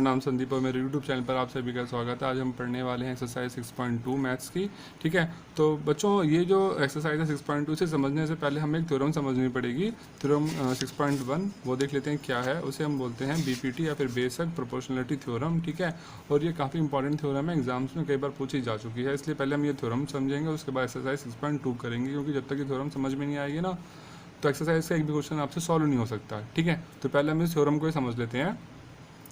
नाम संदीप और मेरे यूट्यूब चैनल पर आप सभी का स्वागत है। आज हम पढ़ने वाले हैं एक्सरसाइज 6.2 मैथ्स की। ठीक है, तो बच्चों ये जो एक्सरसाइज है 6.2 से समझने से पहले हमें एक थ्योरम समझनी पड़ेगी। थ्योरम 6.1 वो देख लेते हैं क्या है। उसे हम बोलते हैं बीपीटी या फिर बेसिक प्रोपोर्शनलिटी थ्योरम। ठीक है, और ये काफ़ी इंपॉर्टेंट थ्योरम है, एग्जाम्स में कई बार पूछी जा चुकी है, इसलिए पहले हम ये थ्योरम समझेंगे, उसके बाद एक्सरसाइज 6.2 करेंगे, क्योंकि जब तक ये थ्योरम समझ में नहीं आएगी ना तो एक्सरसाइज का एक भी क्वेश्चन आपसे सॉल्व नहीं हो सकता। ठीक है, तो पहले हम इस थ्योरम को ही समझ लेते हैं,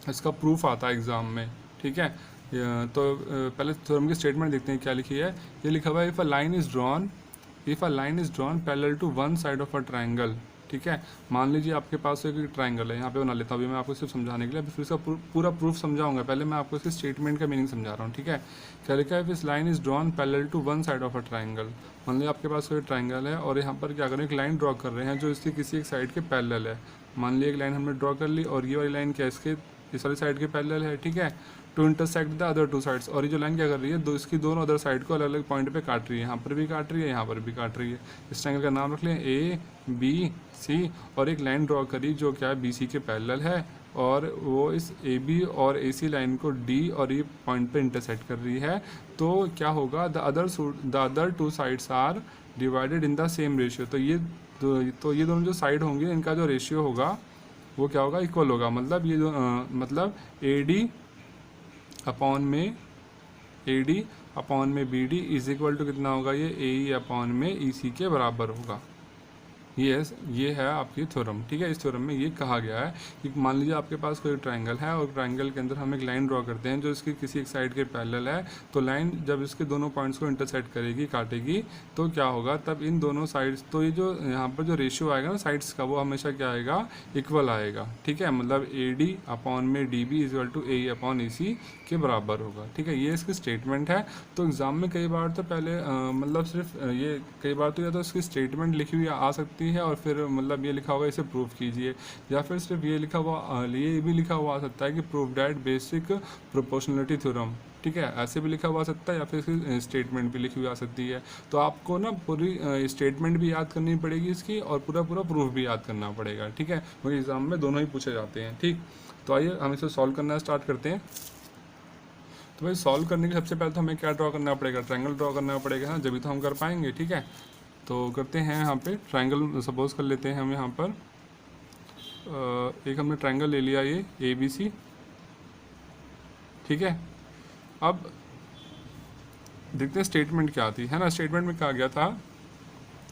इसका प्रूफ आता है एग्ज़ाम में। ठीक है, तो पहले थ्योरम की स्टेटमेंट देखते हैं क्या लिखी है। ये लिखा हुआ है if a line is drawn parallel to one side of a triangle. ठीक है, मान लीजिए आपके पास एक ट्रायंगल है, यहाँ पे बना लेता हूँ अभी मैं आपको सिर्फ समझाने के लिए, फिर इसका पूरा प्रूफ समझाऊंगा। पहले मैं आपको इसके स्टेटमेंट का मीनिंग समझा रहा हूँ। ठीक है, क्या लिखा है, इस line is drawn parallel to one side of a triangle. मान लीजिए आपके पास कोई ट्रायंगल है और यहाँ पर क्या करें, एक लाइन ड्रॉ कर रहे हैं जो इसकी किसी एक साइड के पैरेलल है। मान लीजिए एक लाइन हमने ड्रॉ कर ली और ये वाली लाइन क्या इसके इस वाली साइड के पैरेलल है। ठीक है, to intersect the other two sides, और ये जो लाइन क्या कर रही है, इसकी दोनों अदर साइड को अलग अलग पॉइंट पे काट रही है। यहाँ पर भी काट रही है, यहाँ पर भी काट रही है। इस ट्रायंगल का नाम रख लें ए बी सी, और एक लाइन ड्रॉ करी जो क्या है बी सी के पैरेलल है, और वो इस ए बी और ए सी लाइन को डी और ई पॉइंट पे इंटरसेक्ट कर रही है। तो क्या होगा, the other two sides are divided in the same ratio. तो ये दोनों जो साइड होंगे इनका जो रेशियो होगा वो क्या होगा, इक्वल होगा। मतलब ये जो मतलब ए डी अपॉन में B D is equal to कितना होगा, ये ए ई अपॉन में ई सी के बराबर होगा। ये है आपकी थ्योरम। ठीक है, इस थ्योरम में ये कहा गया है कि मान लीजिए आपके पास कोई ट्रायंगल है और ट्रायंगल के अंदर हम एक लाइन ड्रॉ करते हैं जो इसकी किसी एक साइड के पैरेलल है। तो लाइन जब इसके दोनों पॉइंट्स को इंटरसेक्ट करेगी, काटेगी, तो क्या होगा, तब इन दोनों साइड्स, तो ये जो यहाँ पर जो रेशियो आएगा ना साइड्स का, वो हमेशा क्या आएगा, इक्वल आएगा। ठीक है, मतलब ए डी अपॉन में D B is equal to A upon A C के बराबर होगा। ठीक है, ये इसकी स्टेटमेंट है। तो एग्जाम में कई बार तो पहले मतलब सिर्फ ये कई बार तो या तो इसकी स्टेटमेंट लिखी हुई आ सकती है और फिर मतलब ये लिखा होगा इसे प्रूफ कीजिए, या फिर सिर्फ ये लिखा हुआ ये भी लिखा हुआ आ सकता है कि proof that basic proportionality theorem. ठीक है, ऐसे भी लिखा हुआ आ सकता है या फिर इसकी स्टेटमेंट भी लिखी हुई आ सकती है। तो आपको ना पूरी स्टेटमेंट भी याद करनी पड़ेगी इसकी, और पूरा प्रूफ भी याद करना पड़ेगा। ठीक है, क्योंकि एग्जाम में दोनों ही पूछे जाते हैं। ठीक, तो आइए हम इसे सॉल्व करना स्टार्ट करते हैं। तो भाई सॉल्व करने के सबसे पहले तो हमें क्या ड्रॉ करना पड़ेगा, ट्रायंगल ड्रॉ करना पड़ेगा ना, जब भी तो हम कर पाएंगे। ठीक है, तो करते हैं यहाँ पे ट्रायंगल सपोज कर लेते हैं हम यहाँ पर एक हमने ट्रायंगल ले लिया ये ए बी सी। ठीक है, अब देखते हैं स्टेटमेंट क्या आती है ना। स्टेटमेंट में कहा गया था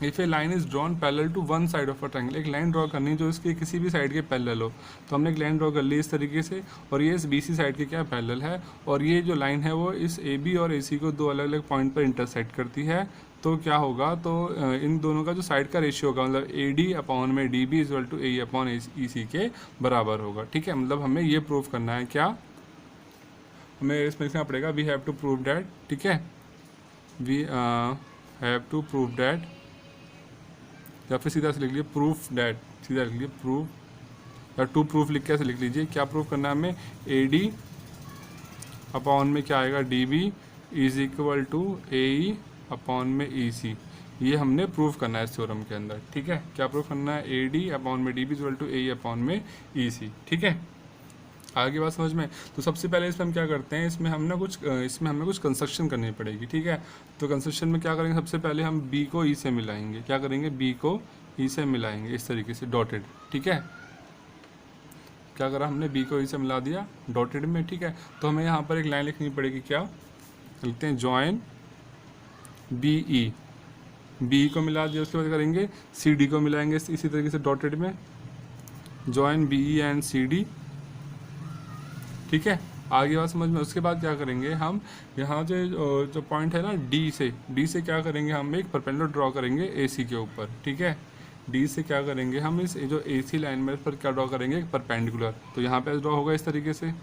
if a line is drawn parallel to one side of a triangle. एक लाइन ड्रॉ करनी जो इसकी किसी भी साइड के पैरेलल हो। तो हमने एक लाइन ड्रॉ कर ली इस तरीके से, और ये इस बी सी साइड के क्या पैरेलल है, और ये जो लाइन है वो इस ए बी और ए सी को दो अलग अलग पॉइंट पर इंटरसेक्ट करती है। तो क्या होगा, तो इन दोनों का जो साइड का रेशियो होगा, मतलब ए डी अपॉन में D B is equal to A upon E C के बराबर होगा। ठीक है, मतलब हमें ये प्रूव करना है, क्या हमें इसमें लिखना पड़ेगा, we have to prove that. ठीक है, we have to prove that, या फिर सीधा से लिख लीजिए प्रूफ डैट, सीधा लिख लीजिए प्रूफ, या टू प्रूफ लिख के ऐसे लिख लीजिए। क्या प्रूफ करना है हमें, ए डी अपॉन में क्या आएगा, D B is equal to A E upon में ई सी। ये हमने प्रूफ करना है इस थ्योरम के अंदर। ठीक है, क्या प्रूफ करना है, ए डी अपॉन में D B is equal to A upon में ई सी। ठीक है, आगे बात समझ में। तो सबसे पहले इसमें हम क्या करते हैं, इसमें हमें कुछ कंस्ट्रक्शन करनी पड़ेगी। ठीक है, तो कंस्ट्रक्शन में क्या करेंगे, सबसे पहले हम बी को ई से मिलाएंगे। क्या करेंगे, बी को ई से मिलाएंगे इस तरीके से डॉटेड। ठीक है, क्या करा हमने, बी को ई से मिला दिया डॉटेड में। ठीक है, तो हमें यहाँ पर एक लाइन लिखनी पड़ेगी, क्या लिखते हैं, जॉइन बी ई, बी को मिला दिया, उसके बाद करेंगे सी डी को मिलाएंगे इसी तरीके से डॉटेड में, join B E and C D. ठीक है, आगे बात समझ में। उसके बाद क्या करेंगे हम, यहाँ जो पॉइंट है ना डी से क्या करेंगे, हम एक परपेंडिकुलर ड्रॉ करेंगे ए सी के ऊपर। ठीक है, डी से क्या करेंगे हम, इस जो ए सी लाइन में पर क्या ड्रॉ करेंगे, एक परपेंडिकुलर। तो यहाँ पे ड्रॉ होगा इस तरीके से,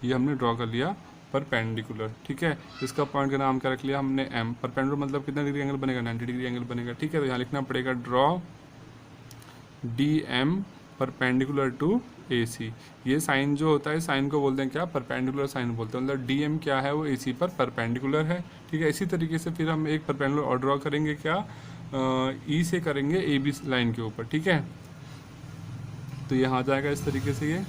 ये हमने ड्रॉ कर लिया परपेंडिकुलर। ठीक है, इसका पॉइंट का नाम क्या रख लिया हमने, एम। परपेंडिकुलर मतलब कितना डिग्री एंगल बनेगा, 90 डिग्री एंगल बनेगा। ठीक है, तो यहाँ लिखना पड़ेगा draw D M perpendicular to A C. ये साइन जो होता है, साइन को बोलते हैं क्या, परपेंडिकुलर साइन बोलते हैं। मतलब डी एम क्या है, वो ए सी पर परपेंडिकुलर है। ठीक है, इसी तरीके से फिर हम एक परपेंडिकुलर और ड्रॉ करेंगे, क्या ई से करेंगे ए बी लाइन के ऊपर। ठीक है, तो यहाँ आ जाएगा इस तरीके से,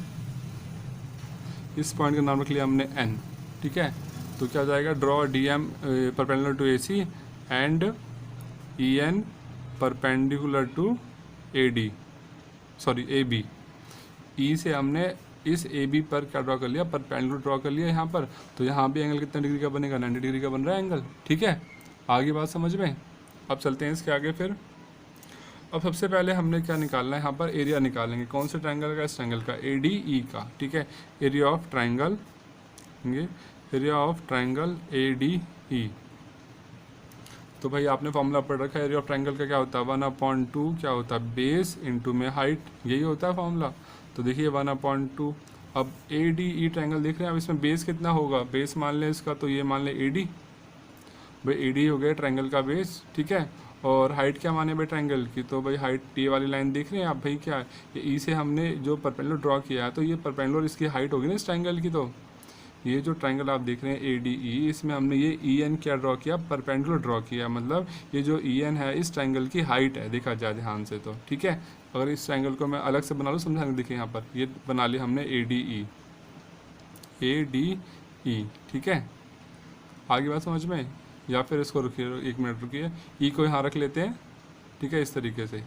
इस पॉइंट का नाम रख लिया हमने एन, ठीक है। तो क्या हो जाएगा, draw D M perpendicular to A C and E N perpendicular to A D, sorry A B. E से हमने इस ए बी पर क्या ड्रॉ कर लिया, परपेंडिकुलर ड्रॉ कर लिया यहाँ पर। तो यहाँ भी एंगल कितने डिग्री का बनेगा, 90 डिग्री का बन रहा है एंगल, ठीक है। आगे बात समझ में। अब चलते हैं इसके आगे फिर। अब सबसे पहले हमने क्या निकालना है, यहाँ पर एरिया निकालेंगे। कौन से ट्रायंगल का, इस ट्रायंगल का, ए डी ई का, ठीक है। एरिया ऑफ ट्रायंगल, ये area of triangle A D ई। तो भाई आपने फॉर्मूला पढ़ रखा है, एरिया ऑफ ट्रायंगल का क्या होता है, 1/2 क्या होता है, बेस इंटू में हाइट, यही होता है फॉर्मूला। तो देखिए 1/2। अब ए डी ई ट्रायंगल देख रहे हैं, अब इसमें बेस कितना होगा, बेस मान लें इसका, तो ये मान लें ए डी, भाई ए डी हो गया ट्रायंगल का बेस, ठीक है। और हाइट क्या माने भाई ट्रायंगल की, तो भाई हाइट ये वाली लाइन देख रहे हैं आप, भाई क्या है, ये ई से हमने जो परपेंडिकुलर ड्रॉ किया है, तो ये परपेंडिकुलर इसकी हाइट होगी ना इस ट्रायंगल की। तो ये जो ट्रायंगल आप देख रहे हैं ए डी ई, इसमें हमने ये ई एन क्या ड्रॉ किया, परपेंडिकुलर ड्रॉ किया, मतलब ये जो ई एन है इस ट्रायंगल की हाइट है, देखा जाए ध्यान से तो, ठीक है। अगर इस ट्रायंगल को मैं अलग से बना लूँ समझाने, देखिए यहाँ पर ये बना लिया हमने ए डी ई, ठीक है। आगे बात समझ में, या फिर इसको रुकिए, 1 मिनट रुकिए, ई को यहाँ रख लेते हैं, ठीक है, इस तरीके से,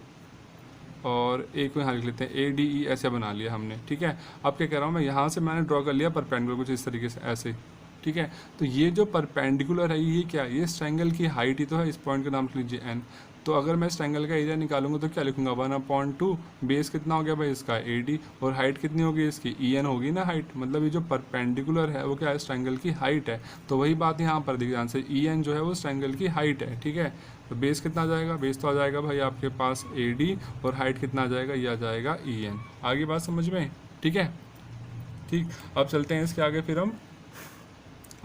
और ए को यहाँ लिख लेते हैं, ए डी ई ऐसे बना लिया हमने, ठीक है। अब क्या कह रहा हूँ मैं, यहाँ से मैंने ड्रॉ कर लिया परपेंडिकुलर कुछ इस तरीके से ऐसे, ठीक है। तो ये जो परपेंडिकुलर है ये क्या है, ये इस ट्रायंगल की हाइट ही तो है, इस पॉइंट का नाम लिख लीजिए एन। तो अगर मैं इस ट्रायंगल का एरिया निकालूंगा तो क्या लिखूंगा, 1/2, बेस कितना हो गया भाई इसका ए डी, और हाइट कितनी होगी इसकी, ई एन होगी ना हाइट, मतलब ये जो परपेंडिकुलर है वो क्या है, इस ट्रायंगल की हाइट है। तो वही बात यहाँ पर देखिए ध्यान से, ई एन जो है वो इस ट्रायंगल की हाइट है, ठीक है। तो बेस कितना आ जाएगा, बेस तो आ जाएगा भाई आपके पास ए डी, और हाइट कितना आ जाएगा, ये आ जाएगा ई एन। आगे बात समझ में, ठीक है, ठीक। अब चलते हैं इसके आगे फिर हम,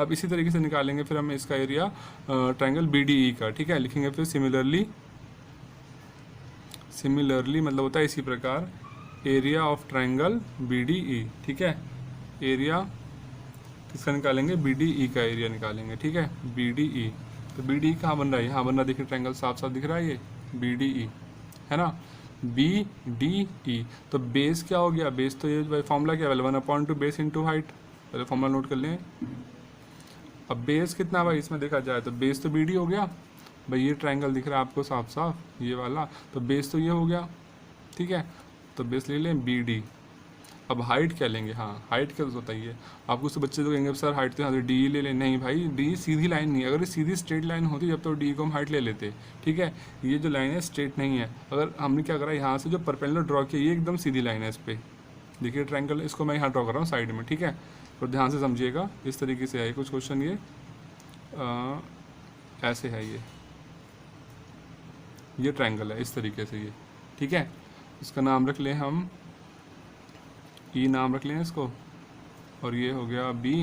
अब इसी तरीके से निकालेंगे फिर हम इसका area triangle B D E का, ठीक है। लिखेंगे फिर सिमिलरली मतलब होता है इसी प्रकार, area of triangle B D E, ठीक है। एरिया किसका निकालेंगे, बी डी ई का एरिया निकालेंगे, ठीक है, बी डी ई। तो बी डी ई कहाँ बन रहा है, यहाँ बन रहा है, देखिए ट्रायंगल साफ साफ दिख रहा है, ये बी डी ई है ना, बी डी ई। तो बेस क्या हो गया, बेस तो ये फॉर्मूला क्या है, 1/2 बेस इंटू हाइट, पहले फॉर्मूला नोट कर लें। अब बेस कितना भाई इसमें देखा जाए, तो बेस तो बी डी हो गया भाई, ये ट्रायंगल दिख रहा है आपको साफ साफ ये वाला, तो बेस तो ये हो गया, ठीक है। तो बेस ले लें बी डी। अब हाइट क्या लेंगे, हाँ हाइट क्या बताइए आपको, उससे बच्चे तो कहेंगे सर हाइट तो यहाँ से डी ले लें, नहीं भाई डी सीधी लाइन नहीं है, अगर ये सीधी स्ट्रेट लाइन होती जब तो डी को हम हाइट ले लेते, ठीक है। ये जो लाइन है स्ट्रेट नहीं है, अगर हमने क्या करा यहाँ से जो परपेंडिकुलर ड्रॉ किया ये एकदम सीधी लाइन है इस पर, देखिए ट्रायंगल, इसको मैं यहाँ ड्रॉ कर रहा हूँ साइड में, ठीक है। तो ध्यान से समझिएगा, इस तरीके से है कुछ क्वेश्चन, ये ऐसे है, ये ट्रायंगल है इस तरीके से ये, ठीक है। इसका नाम रख लें हम, ई नाम रख लें इसको, और ये हो गया बी,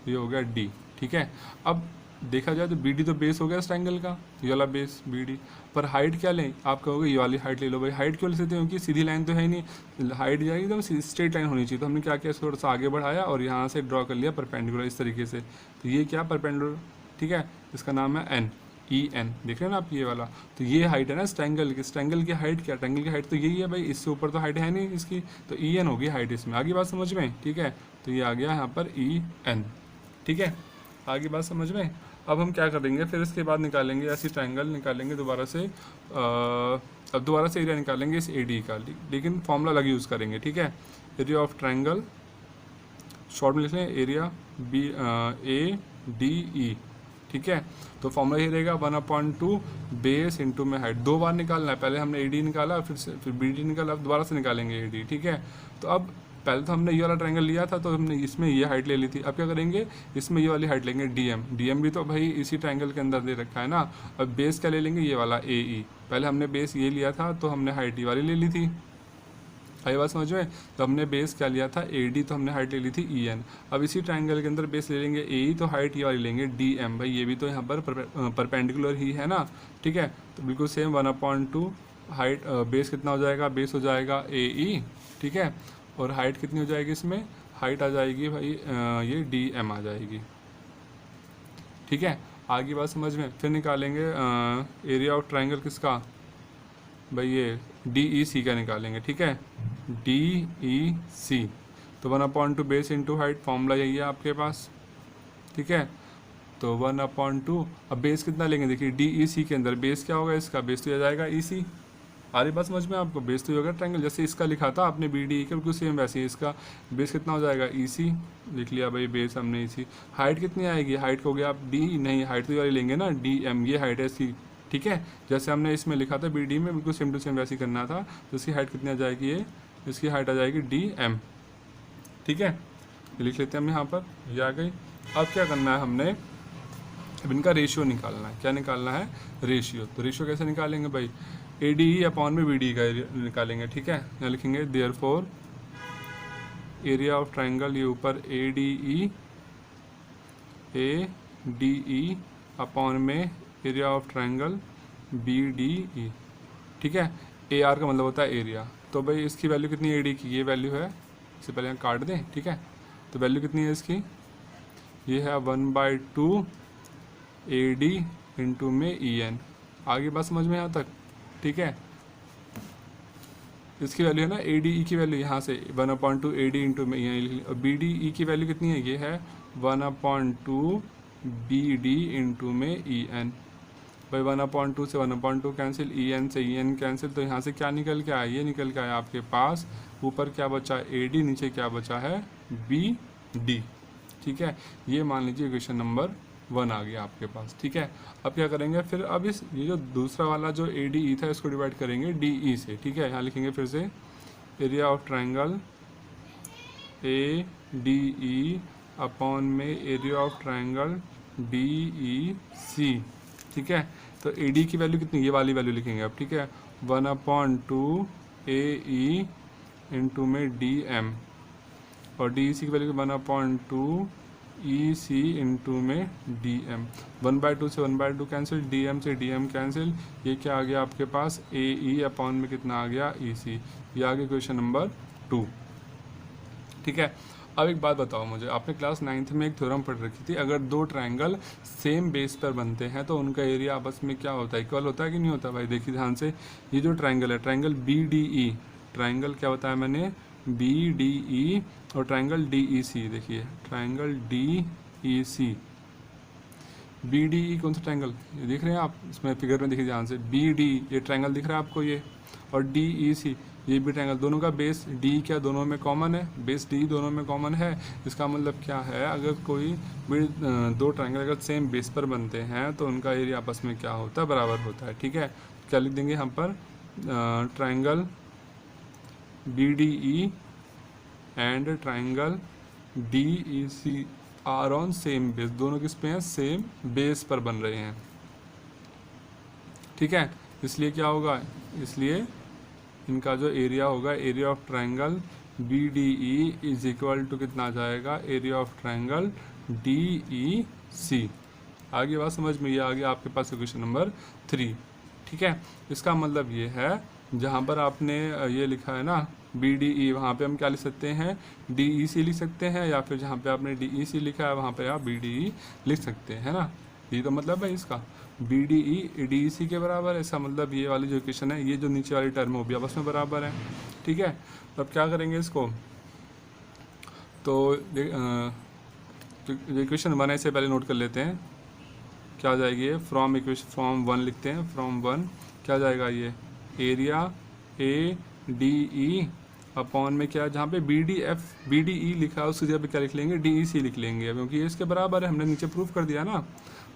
ये हो गया डी, ठीक है। अब देखा जाए तो बी डी तो बेस हो गया इस ट्रायंगल का, ये वाला बेस बी डी, पर हाइट क्या लें, आप कहोगे ये वाली हाइट ले लो, भाई हाइट क्यों ले सकते हो, क्योंकि सीधी लाइन तो है ही नहीं, हाइट जाएगी एकदम स्ट्रेट लाइन होनी चाहिए। तो हमने क्या किया, इसको थोड़ा सा आगे बढ़ाया और यहाँ से ड्रॉ कर लिया परपेंडिकुलर इस तरीके से, तो ये क्या परपेंडिकुलर, ठीक है, इसका नाम है एन, ई एन, देख रहे हैं ना आप ये वाला। तो ये हाइट है ना इस ट्रायंगल की, इस ट्रायंगल की हाइट क्या, ट्रायंगल की हाइट तो यही है भाई, इससे ऊपर तो हाइट है नहीं इसकी, तो ई एन होगी हाइट इसमें। आगे बात समझ में, ठीक है। तो ये आ गया यहाँ पर ई एन, ठीक है। आगे बात समझ में। अब हम क्या करेंगे फिर इसके बाद निकालेंगे ऐसी ट्रायंगल निकालेंगे दोबारा से, अब दोबारा से एरिया निकालेंगे इस ए डी का, लेकिन फॉर्मूला अलग यूज़ करेंगे, ठीक है। एरिया ऑफ ट्रायंगल शॉर्ट में लिख लें, area B A D E, ठीक है। तो फॉर्मूला ये रहेगा 1/2 बेस इंटू में हाइट, 2 बार निकालना है, पहले हमने ए डी निकाला फिर बी डी निकाला, अब दोबारा से निकालेंगे ए डी, ठीक है। तो अब पहले तो हमने ये वाला ट्रायंगल लिया था तो हमने इसमें ये हाइट ले ली थी, अब क्या करेंगे इसमें ये वाली हाइट लेंगे डी एम, डी एम भी तो भाई इसी ट्रायंगल के अंदर दे रखा है ना। अब बेस क्या ले लेंगे, ये वाला ए ई, पहले हमने बेस ये लिया था तो हमने हाइट ई वाली ले ली थी, आई बात समझ में। तो हमने बेस क्या लिया था ए डी, तो हमने हाइट ले ली थी ई एन। अब इसी ट्रायंगल के अंदर बेस ले लेंगे ए ई, तो हाइट ये वाली लेंगे डी एम, भाई ये भी तो यहाँ पर परपेंडिकुलर ही है ना, ठीक है। तो बिल्कुल सेम 1/2 हाइट, बेस कितना हो जाएगा, बेस हो जाएगा ए ई, ठीक है, और हाइट कितनी हो जाएगी इसमें, हाइट आ जाएगी भाई ये डी एम आ जाएगी, ठीक है। आगे बात समझ में। फिर निकालेंगे एरिया ऑफ ट्रायंगल किसका भाई, ये डी ई सी का निकालेंगे, ठीक है, डी ई सी। तो 1/2 बेस इंटू हाइट, फॉर्मूला यही है आपके पास, ठीक है। तो 1/2, अब बेस कितना लेंगे, देखिए डी ई सी के अंदर बेस क्या होगा, इसका बेस तो आ जाएगा ई सी। आ रही बात समझ में आपको, बेस तो होगा ट्रायंगल, जैसे इसका लिखा था आपने बी डी ई के बिल्कुल सेम वैसे ही इसका बेस कितना हो जाएगा ई सी, लिख लिया भाई बेस हमने ई सी। हाइट कितनी आएगी, हाइट हो गया आप डी, नहीं हाइट तो वाली लेंगे ना डी एम, ये हाइट है इसकी, ठीक है। जैसे हमने इसमें लिखा था बी डी में, बिल्कुल सेम टू सेम वैसे ही करना था। तो इसकी हाइट कितनी आ जाएगी, ये इसकी हाइट आ जाएगी डी एम, ठीक है। लिख लेते हैं हम यहाँ पर, ये आ गई। अब क्या करना है हमने, अब इनका रेशियो निकालना है। क्या निकालना है, रेशियो। तो रेशियो कैसे निकालेंगे भाई, ए डी ई अपॉन में बी डी का निकालेंगे, ठीक है। यहाँ लिखेंगे देयरफॉर एरिया ऑफ ट्राइंगल, ये ऊपर ए डी ई अपॉन में area of triangle B D E, ठीक है। ए आर का मतलब होता है एरिया। तो भाई इसकी वैल्यू कितनी है, ए डी की ये वैल्यू है, इससे पहले यहाँ काट दें, ठीक है। तो वैल्यू कितनी है इसकी, ये है 1/2 ए डी इंटू में ई एन। आगे बात समझ में यहाँ तक, ठीक है। इसकी वैल्यू है ना ए डी ई की वैल्यू, यहाँ से 1/2 ए डी इंटू में ई एन, और बी डी ई की वैल्यू कितनी है, ये है 1/2 बी डी इंटू में ई एन। भाई 1/2 से 1/2 कैंसिल, ई एन से ई एन कैंसिल, तो यहाँ से क्या निकल के आया, ये निकल के आया आपके पास, ऊपर क्या बचा ए डी, नीचे क्या बचा है बी डी, ठीक है। ये मान लीजिए इक्वेशन नंबर 1 आ गया आपके पास, ठीक है। अब क्या करेंगे फिर, अब इस ये जो दूसरा वाला जो ए डी ई था इसको डिवाइड करेंगे डी ई से, ठीक है। यहाँ लिखेंगे फिर से area of triangle A D E upon में area of triangle D E C, ठीक है। तो ए डी की वैल्यू कितनी, ये वाली वैल्यू लिखेंगे अब, ठीक है। 1/2 ए ई इंटू में डी एम, और डी ई सी की वैल्यू 1/2 ई सी इंटू में डी एम। 1/2 से 1/2 कैंसिल, डी एम से डी एम कैंसिल, ये क्या आ गया आपके पास ए ई अपॉन में कितना आ गया ई सी। ये आ गया क्वेश्चन नंबर 2, ठीक है। अब एक बात बताओ मुझे, आपने क्लास 9th में एक थ्योरम पढ़ रखी थी, अगर दो ट्रायंगल सेम बेस पर बनते हैं तो उनका एरिया आपस में क्या होता है, इक्वल होता है कि नहीं होता। भाई देखिए ध्यान से, ये जो ट्रायंगल है, triangle B D E, triangle क्या बताया मैंने बी डी ई, और ट्रायंगल डी ई सी, देखिए ट्रायंगल डी ई सी, बी डी ई कौन सा ट्रायंगल, ये देख रहे हैं आप इसमें फिगर में, देखिए ध्यान से बी डी ये ट्रायंगल दिख रहा है आपको ये, और डी ई सी ये भी ट्रायंगल, दोनों का बेस डी क्या दोनों में कॉमन है, बेस डी दोनों में कॉमन है। इसका मतलब क्या है, अगर कोई दो ट्रायंगल अगर सेम बेस पर बनते हैं तो उनका एरिया आपस में क्या होता है, बराबर होता है, ठीक है। क्या लिख देंगे हम पर, triangle B D E and triangle D E C are on same base, दोनों किस पे हैं, सेम बेस पर बन रहे हैं, ठीक है। इसलिए क्या होगा, इसलिए इनका जो एरिया होगा, area of triangle B D E is equal to कितना आ जाएगा, area of triangle D E C. आगे बात समझ में, ये आ गया आपके पास क्वेश्चन नंबर 3, ठीक है। इसका मतलब ये है, जहाँ पर आपने ये लिखा है ना बी डी ई, वहाँ पे हम क्या लिख सकते हैं, डी ई सी लिख सकते हैं, या फिर जहाँ पे आपने डी ई सी लिखा है वहाँ पे आप बी डी ई लिख सकते हैं ना। ये तो मतलब है इसका, B D E D E C के बराबर है, ऐसा मतलब ये वाली जो इक्वेशन है, ये जो नीचे वाली टर्म है वो भी आपस में बराबर है, ठीक है। तो अब क्या करेंगे इसको, तो इक्वेशन 1 है, इससे पहले नोट कर लेते हैं क्या आ जाएगी ये, फ्रॉम इक्वेशन फ्रॉम 1 लिखते हैं, फ्रॉम 1 क्या जाएगा ये, area A D E upon में क्या, जहाँ पे B D F B D E लिखा है उसकी जगह पे क्या लिख लेंगे, डी ई सी लिख लेंगे, क्योंकि ये इसके बराबर है, हमने नीचे प्रूफ कर दिया ना।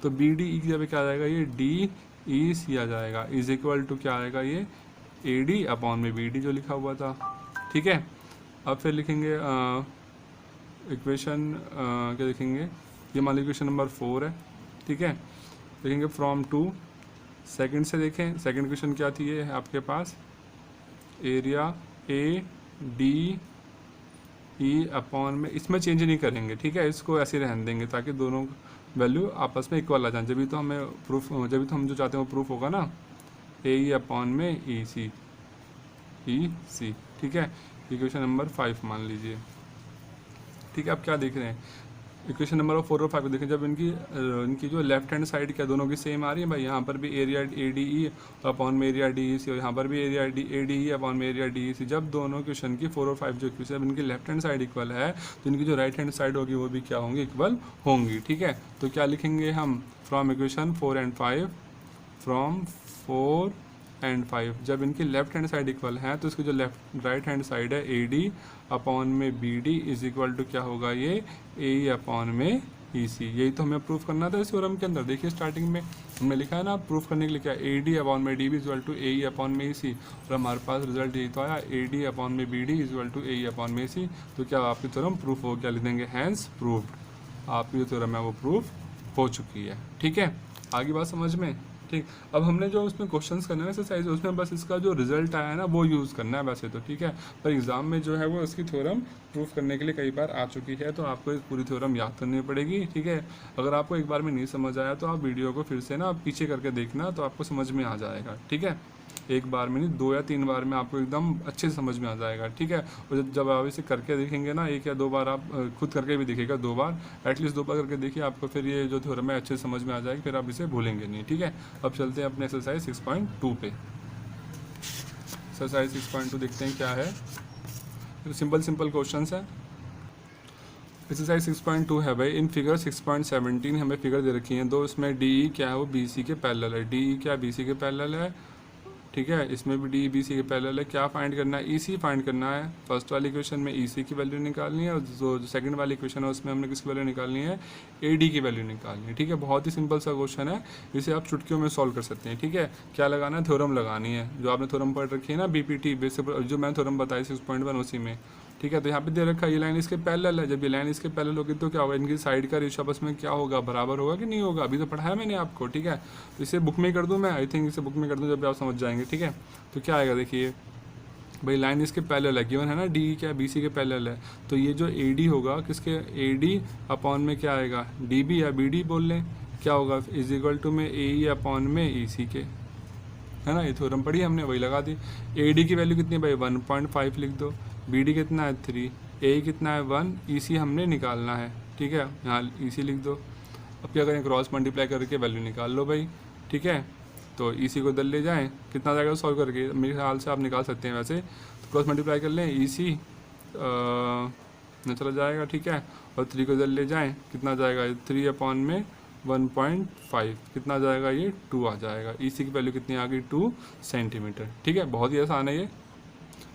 तो बी डी ई की जगह क्या आ जाएगा, ये डी ई सी आ जाएगा, इज इक्वल टू क्या आएगा, ये ए डी अपॉन में बी डी जो लिखा हुआ था, ठीक है। अब फिर लिखेंगे इक्वेशन क्या लिखेंगे, ये मान लीजिए इक्वेशन नंबर 4 है, ठीक है। लिखेंगे फ्रॉम 2, सेकंड से देखें, सेकंड क्वेश्चन क्या थी, ये है आपके पास area A D E upon में, इसमें चेंज नहीं करेंगे, ठीक है, इसको ऐसे रहने देंगे ताकि दोनों वैल्यू आपस में इक्वल आ जाए, जब भी तो हमें प्रूफ, जब भी तो हम जो चाहते हैं वो प्रूफ होगा ना, ए ई अपॉन में ई सी, ठीक है। इक्वेशन नंबर 5 मान लीजिए, ठीक है। अब क्या देख रहे हैं, इक्वेशन नंबर 4 और 5 देखें, जब इनकी जो लेफ्ट हैंड साइड क्या दोनों की सेम आ रही है भाई, यहाँ पर भी एरिया ADE अपॉन में एरिया DEC और यहाँ पर भी एरिया ADE अपॉन में एरिया DEC। जब दोनों क्वेश्चन की 4 और 5 जो इक्वेशन इनकी लेफ्ट हैंड साइड इक्वल है तो इनकी जो राइट हैंड साइड होगी वो भी क्या होंगी, इक्वल होंगी। ठीक है, तो क्या लिखेंगे हम, from equation 4 and 5, from 4 and 5 जब इनकी लेफ्ट हैंड साइड इक्वल है तो इसकी जो राइट हैंड साइड है AD अपॉन में BD इज इक्वल टू क्या होगा, ये AE अपॉन में EC। यही तो हमें प्रूफ करना था इस थ्योरम के अंदर। देखिए स्टार्टिंग में हमने लिखा है ना, प्रूफ करने के लिए क्या, AD अपॉन में DB is equal to AE upon में EC, और हमारे पास रिजल्ट यही तो आया, AD अपॉन में BD is equal to AE upon में EC। तो क्या आपकी थ्योरम प्रूफ हो, क्या लिख देंगे, हैंस प्रूफ्ड। आपकी जो थ्योरम है वो प्रूफ हो चुकी है। ठीक है, आगे बात समझ में। ठीक, अब हमने जो उसमें क्वेश्चंस करने हैं एक्सरसाइज, उसमें बस इसका जो रिजल्ट आया है ना वो यूज़ करना है वैसे तो। ठीक है, पर एग्जाम में जो है वो इसकी थ्योरम प्रूफ करने के लिए कई बार आ चुकी है, तो आपको इस पूरी थ्योरम याद करनी पड़ेगी। ठीक है, अगर आपको एक बार में नहीं समझ आया तो आप वीडियो को फिर से ना पीछे करके देखना, तो आपको समझ में आ जाएगा। ठीक है, एक बार में नहीं, 2 या 3 बार में आपको एकदम अच्छे से समझ में आ जाएगा। ठीक है, और जब आप इसे करके देखेंगे ना, 1 या 2 बार आप खुद करके भी देखिएगा, 2 बार एटलीस्ट 2 बार करके देखिए, आपको फिर ये जो थ्योरम है अच्छे से समझ में आ जाएगी, फिर आप इसे भूलेंगे नहीं। ठीक है, अब चलते हैं अपने एक्सरसाइज 6.2 पे। एक्सरसाइज 6.2 देखते हैं क्या है। तो सिंपल क्वेश्चन है। एक्सरसाइज 6.2 है भाई, इन फिगर 6.17 हमें फिगर दे रखी है दो, इसमें DE क्या है वो BC के पैरेलल है, DE क्या BC के पैरेलल है। ठीक है, इसमें भी DE BC के पैरेलल है। क्या फाइंड करना है, EC फाइंड करना है। फर्स्ट वाली इक्वेशन में EC की वैल्यू निकालनी है, और जो सेकंड वाली इक्वेशन है उसमें हमने किसकी वैल्यू निकालनी है, AD की वैल्यू निकालनी है। ठीक है, बहुत ही सिंपल सा क्वेश्चन है, इसे आप चुटकियों में सॉल्व कर सकते हैं। ठीक है, क्या लगाना है, थ्योरम लगानी है, जो आपने थ्योरम पढ़ रखी है ना BPT बेसिक, जो मैंने थ्योरम बताई 6.1 उसी में। ठीक है, तो यहाँ पे दे रखा है ये लाइन इसके पैरेलल है, जब ये लाइन इसके पैरेलल होगी तो क्या होगा, इनकी साइड का रेशियो आपस में क्या होगा, बराबर होगा कि नहीं होगा, अभी तो पढ़ाया मैंने आपको। ठीक है, तो इसे बुक में कर दूँ मैं, आई थिंक इसे बुक में कर दूँ, जब भी आप समझ जाएंगे। ठीक है, तो क्या आएगा, देखिए भाई लाइन इसके पैरेलल है, गिवन है ना, DE क्या BC के पैरेलल है, तो ये जो AD होगा किसके, AD अपॉन में क्या आएगा, DB या BD बोल लें, क्या होगा, इज इक्वल टू में AE अपॉन में EC के, है ना। ये थ्योरम पढ़ी हमने, वही लगा दी। AD की वैल्यू कितनी है भाई, 1.5 लिख दो, BD कितना है 3, AE कितना है 1, EC हमने निकालना है। ठीक है, यहाँ EC लिख दो। अब क्या करें, क्रॉस मल्टीप्लाई करके वैल्यू निकाल लो भाई। ठीक है, तो EC को दल ले जाएं, कितना जाएगा सॉल्व करके, मेरे ख्याल से आप निकाल सकते हैं वैसे, तो क्रॉस मल्टीप्लाई कर लें, EC न चला जाएगा। ठीक है, और 3 को दल ले जाएं, कितना जाएगा, 3 अपॉन में 1.5 कितना जाएगा, ये 2 आ जाएगा। EC की वैल्यू कितनी आ गई, 2 सेंटीमीटर। ठीक है, बहुत ही आसान है ये।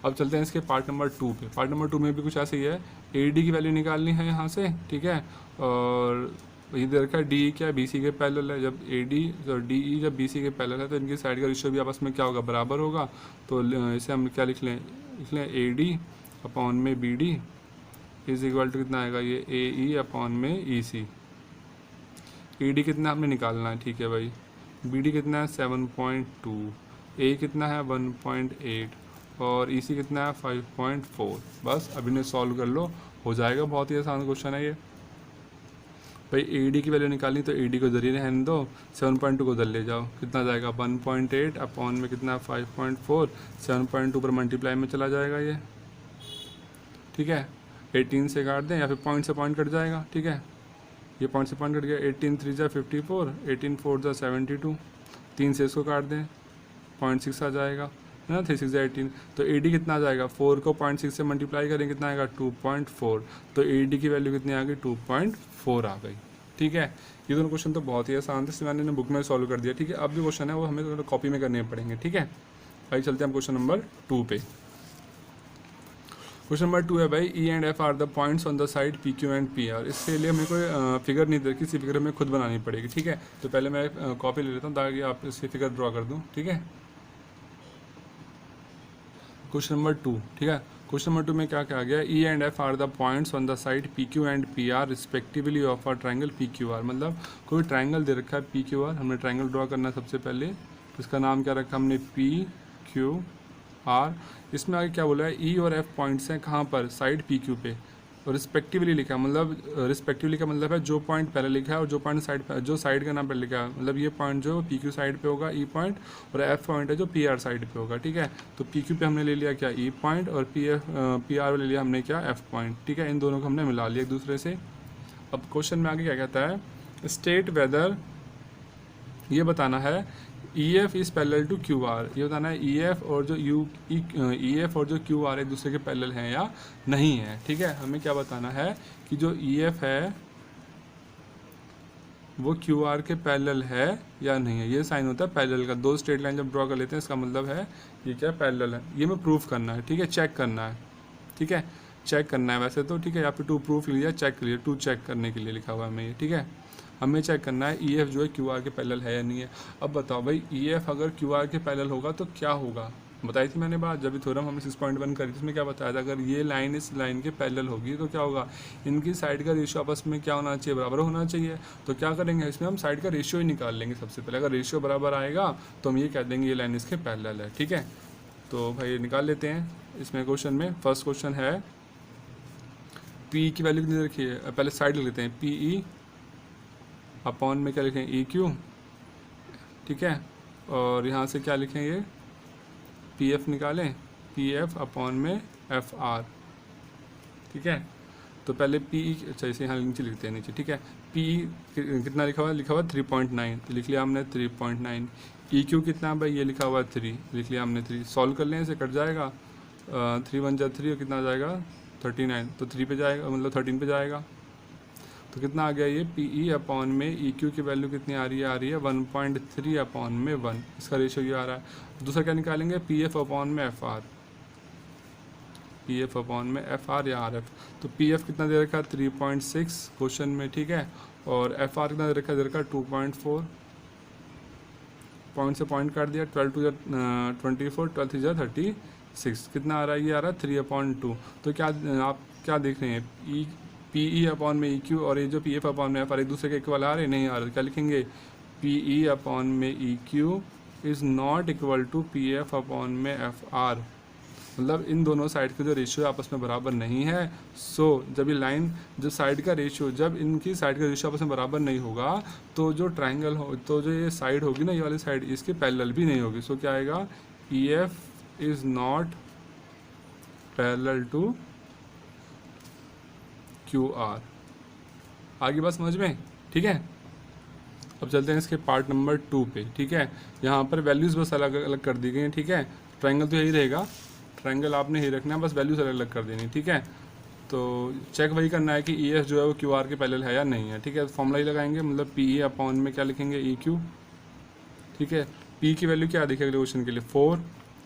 अब चलते हैं इसके पार्ट नंबर 2 पे। पार्ट नंबर 2 में भी कुछ ऐसे ही है, AD की वैल्यू निकालनी है यहाँ से। ठीक है, और ये दे रखा है DE क्या BC के पैरेलल है, जब AD और DE जब BC के पैरेलल है तो इनकी साइड का रेशियो भी आपस में क्या होगा, बराबर होगा। तो इसे हम क्या लिख लें AD अपॉन में BD इज इक्वल टू कितना आएगा, ये AE अपॉन में EC। AD कितना हमने निकालना है, ठीक है भाई, BD कितना है 7.2, A कितना है 1.8 और EC कितना है 5.4। बस अब इन्हें सॉल्व कर लो, हो जाएगा। बहुत ही आसान क्वेश्चन है ये भाई। AD की वैल्यू निकालनी तो AD को जरिए रहने दो, 7.2 को दल ले जाओ, कितना जाएगा 1.8 अपॉन में कितना 5.4, 7.2 पर मल्टीप्लाई में चला जाएगा ये। ठीक है, 18 से काट दें या फिर पॉइंट से पॉइंट कट जाएगा। ठीक है, ये पॉइंट से पॉइंट कट गया, 18 3 जा 54, 18 4 जा 72, 3 से इसको काट दें, 0.6 आ जाएगा, है ना, 3 6 जा 18। तो AD कितना आ जाएगा, 4 को 0.6 से मल्टीप्लाई करें, कितना आएगा 2.4। तो AD की वैल्यू कितनी आ गई, 2.4 आ गई। ठीक है, ये दोनों क्वेश्चन तो बहुत ही आसान थे, मैंने बुक में सॉल्व कर दिया। ठीक है, अब जो क्वेश्चन है वो हमें कॉपी में करने पड़ेंगे। ठीक है, भाई चलते हैं क्वेश्चन नंबर 2 पे। क्वेश्चन नंबर 2 है भाई, E and F are the points on the side PQ and PR। इसके लिए हमें कोई फिगर नहीं दे, किसी फिगर हमें खुद बनानी पड़ेगी। ठीक है, तो पहले मैं कॉपी ले लेता हूँ ताकि आप इसकी फिगर ड्रॉ कर दूँ। ठीक है, क्वेश्चन नंबर 2। ठीक है, क्वेश्चन नंबर 2 में क्या कहा गया, E and F are the points on the side PQ and PR respectively of a triangle PQR। मतलब कोई ट्राइंगल दे रखा है PQR, हमें ट्राइंगल ड्रॉ करना है सबसे पहले। इसका नाम क्या रखा हमने, PQR। इसमें आगे क्या बोला है, E और F पॉइंट्स हैं कहाँ पर, साइड PQ पे, और रिस्पेक्टिवली लिखा है, मतलब रिस्पेक्टिवली का मतलब है जो पॉइंट पहले लिखा है और जो पॉइंट साइड पे, जो साइड का नाम पहले लिखा है, मतलब ये पॉइंट जो PQ साइड पे होगा E पॉइंट, और F पॉइंट है जो PR साइड पे होगा। ठीक है, तो PQ पे हमने ले लिया क्या E पॉइंट, और PR ले लिया हमने क्या F पॉइंट। ठीक है, इन दोनों को हमने मिला लिया एक दूसरे से। अब क्वेश्चन में आगे क्या कहता है, स्टेट वेदर, ये बताना है EF is parallel to QR, ये बताना है EF और जो EF और जो QR एक दूसरे के पैरेलल हैं या नहीं है। ठीक है, हमें क्या बताना है कि जो EF है वो QR के पैरेलल है या नहीं है। ये साइन होता है पैरेलल का, दो स्ट्रेट लाइन जब ड्रॉ कर लेते हैं इसका मतलब है ये क्या पैरेलल है। ये में प्रूफ करना है, ठीक है, चेक करना है, ठीक है, चेक करना है वैसे तो, ठीक है, यहाँ पे टू प्रूफ लिया, चेक के लिए, टू चेक करने के लिए लिखा हुआ है हमें ये, ठीक है। हमें चेक करना है EF जो है QR के पैरेलल है या नहीं है। अब बताओ भाई EF अगर QR के पैरेलल होगा तो क्या होगा, बताई थी मैंने बात जब भी थ्योरम हमने 6.1 करी थी, इसमें क्या बताया था, अगर ये लाइन इस लाइन के पैरेलल होगी तो क्या होगा, इनकी साइड का रेशियो आपस में क्या होना चाहिए, बराबर होना चाहिए। तो क्या करेंगे इसमें हम साइड का रेशियो ही निकाल लेंगे सबसे पहले, अगर रेशियो बराबर आएगा तो हम ये कह देंगे ये लाइन इसके पैरेलल है। ठीक है, तो भाई निकाल लेते हैं इसमें क्वेश्चन में। फर्स्ट क्वेश्चन है P की वैल्यू कितनी रखी है, पहले साइड लिख लेते हैं, PE अपॉन में क्या लिखें EQ, ठीक है, और यहाँ से क्या लिखें ये PF निकालें, PF अपॉन में FR, ठीक है। तो पहले PE, अच्छा इसे यहाँ नीचे लिखते हैं नीचे, ठीक है। PE कितना लिखा हुआ 3.9, तो लिख लिया हमने 3.9। EQ कितना भाई, ये लिखा हुआ 3, लिख लिया हमने 3। सॉल्व कर लें, इसे कट जाएगा, 3 1 जा 3 और कितना आ जाएगा 39, तो 3 पे जाएगा, मतलब 13 पे जाएगा। तो कितना आ गया ये PE अपॉन में EQ की वैल्यू कितनी आ रही है 1.3 अपॉन में 1, इसका रेशियो ये आ रहा है। दूसरा क्या निकालेंगे, PF अपॉन में FR, PF अपॉन में FR या RF। तो PF कितना दे रखा है 3.6 क्वेश्चन में, ठीक है, और FR कितना दे रखा है 2.4, पॉइंट से पॉइंट काट दिया, 12 2 24, 12 3 36, कितना आ रहा है, ये आ रहा है 3/2। तो क्या आप क्या देख रहे हैं, PE अपॉन में EQ और ये जो PF अपॉन में FR एक दूसरे के इक्वल आ रहे नहीं आ रहे, क्या लिखेंगे PE अपॉन में EQ is not equal to PF upon में FR, मतलब इन दोनों साइड के जो रेशियो आपस में बराबर नहीं है। सो जब ये लाइन जो साइड का रेशियो, जब इनकी साइड का रेशियो आपस में बराबर नहीं होगा तो जो ट्राइंगल हो, तो जो ये साइड होगी ना, ये वाली साइड, इसके पैरेलल भी नहीं होगी। सो क्या आएगा, EF is not parallel to QR। आगे बात समझ में, ठीक है। अब चलते हैं इसके पार्ट नंबर 2 पे, ठीक है। यहाँ पर वैल्यूज़ बस अलग अलग कर दी गई हैं, ठीक है। ट्रायंगल तो यही रहेगा, ट्रायंगल आपने यही रखना है, बस वैल्यूज़ अलग अलग कर देनी, ठीक है। तो चेक वही करना है कि EF जो है वो QR के पैरेलल है या नहीं है, ठीक है। फॉर्मूला ही लगाएंगे, मतलब PE अपॉन में क्या लिखेंगे EQ, ठीक है। P की वैल्यू क्या दिखेगा क्वेश्चन के लिए 4,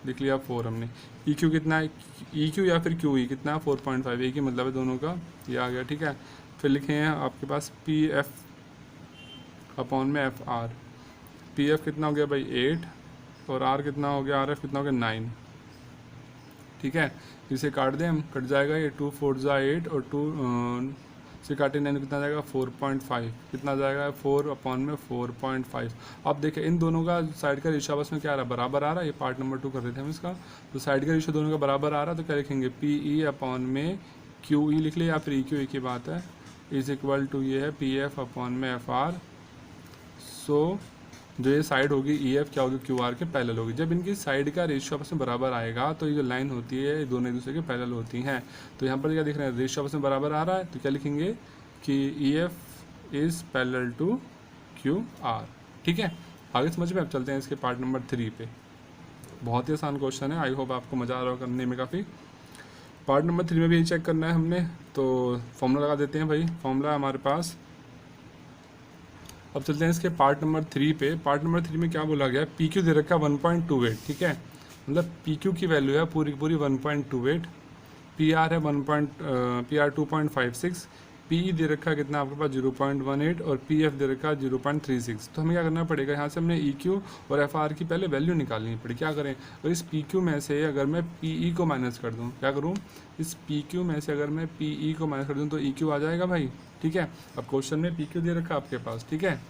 लिख लिया 4 हमने। EQ कितना है, EQ या फिर QE कितना है 4.5, एक ही मतलब है दोनों का, ये आ गया, ठीक है। फिर लिखे हैं आपके पास PF अपॉन में FR, PF कितना हो गया भाई 8 और R कितना हो गया, RF कितना हो गया 9, ठीक है। इसे काट दें हम, कट जाएगा ये 2 4 जा 8 और 2 से काटे 9 कितना जाएगा 4.5, कितना जाएगा 4 अपॉन में 4.5। अब देखें इन दोनों का साइड का रेशियो आपस में क्या आ रहा है, बराबर आ रहा है। ये पार्ट नंबर 2 कर रहे थे हम इसका, तो साइड का रेशियो दोनों का बराबर आ रहा है, तो क्या लिखेंगे PE अपॉन में QE लिख लिया, या फिर EQ एक ही बात है, इज इक्वल टू ये है PF अपॉन में FR। सो जो ये साइड होगी EF क्या होगी QR के पैरेलल होगी। जब इनकी साइड का रेशियो आपस में बराबर आएगा तो ये जो लाइन होती है ये दोनों एक दूसरे के पैरेलल होती हैं। तो यहाँ पर क्या दिख रहा है, रेशियो आपस में बराबर आ रहा है, तो क्या लिखेंगे कि EF is parallel to QR, ठीक है। आगे समझ में। अब चलते हैं इसके पार्ट नंबर 3 पे। बहुत ही आसान क्वेश्चन है, आई होप आपको मज़ा आ रहा हो करने में काफ़ी। पार्ट नंबर 3 में भी यही चेक करना है हमने, तो फॉर्मूला लगा देते हैं भाई। फॉर्मूला हमारे पास, अब चलते हैं इसके पार्ट नंबर 3 पे। पार्ट नंबर 3 में क्या बोला गया, PQ दे रखा है 1.28, ठीक है, मतलब PQ की वैल्यू है पूरी पूरी 1.28, PR है PR 2.56, PE दे रखा है कितना आपके पास 0.18 और PF दे रखा है 0.36। तो हमें क्या करना पड़ेगा, यहाँ से हमने EQ और FR की पहले वैल्यू निकालनी पड़ेगी। क्या करें, और इस PQ में से अगर मैं PE को माइनस कर दूँ, क्या करूँ, इस PQ में से अगर मैं PE को माइनस कर दूँ तो EQ आ जाएगा भाई, ठीक है। अब क्वेश्चन में PQ दे रखा है आपके पास, ठीक है,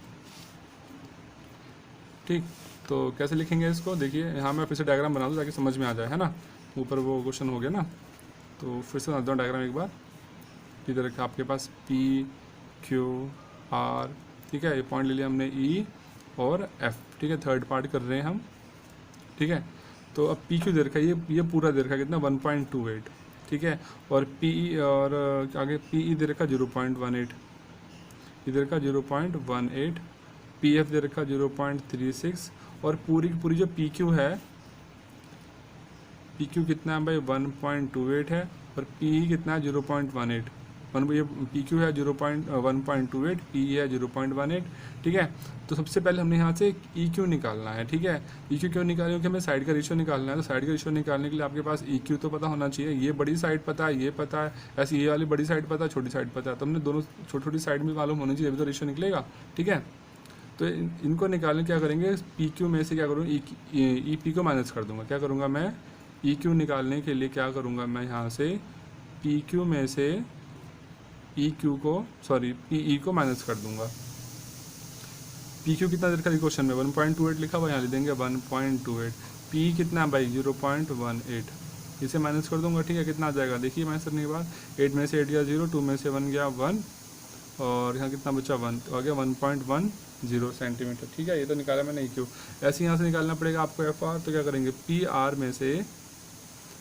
ठीक। तो कैसे लिखेंगे इसको, देखिए यहाँ मैं फिर से डायग्राम बना दूँ ताकि समझ में आ जाए, है ना। ऊपर वो क्वेश्चन हो गया ना, तो फिर से बना दूँ डायग्राम एक बार। इधर रखा आपके पास PQR, ठीक है, ये पॉइंट ले लिया हमने E और F, ठीक है, थर्ड पार्ट कर रहे हैं हम, ठीक है। तो अब PQ दे रखा है, ये पूरा दे रखा है कितना 1.28, ठीक है, और PE और आगे PE दे रखा 0.18, इधर का 0.18, पी एफ दे रखा 0.36 और पूरी की पूरी जो पी क्यू है, पी क्यू कितना है भाई 1.28 है और पी कितना है 0.18। ये पी क्यू है 1.28, पी है 0.18, ठीक है। तो सबसे पहले हमने यहाँ से ई क्यू निकालना है, ठीक है। ई क्यू क्यों निकालें, क्योंकि हमें साइड का रेशियो निकालना है। तो साइड का रेशियो निकालने के लिए आपके पास ई क्यू तो पता होना चाहिए। ये बड़ी साइड पता है, ये पता है, ऐसे ये वाली बड़ी साइड पता है, छोटी साइड पता है। तो हमने दोनों छोटी छोटी साइड में मालूम होनी चाहिए, अभी तो रेशियो निकलेगा, ठीक है। तो इनको निकालने क्या करेंगे, पी क्यू में से क्या करूँगा, ई पी को माइनस कर दूंगा। क्या करूँगा मैं, ई क्यू निकालने के लिए क्या करूँगा मैं, यहाँ से पी क्यू में से ई क्यू को, सॉरी पी ई को माइनस कर दूंगा। पी क्यू कितना देखा क्वेश्चन में 1.28 लिखा हुआ, यहाँ लिख देंगे 1.28। पी कितना है भाई 0.18, इसे माइनस कर दूंगा, ठीक है। कितना आ जाएगा देखिए माइनस करने के बाद, 8 में से 8 गया 0, 2 में से 1 गया 1 और यहाँ कितना बचा 1, तो आ गया 1.10 सेंटीमीटर, ठीक है। ये तो निकाला मैंने ई क्यू। ऐसे यहाँ से निकालना पड़ेगा आपको एफ आर। तो क्या करेंगे, पी आर में से,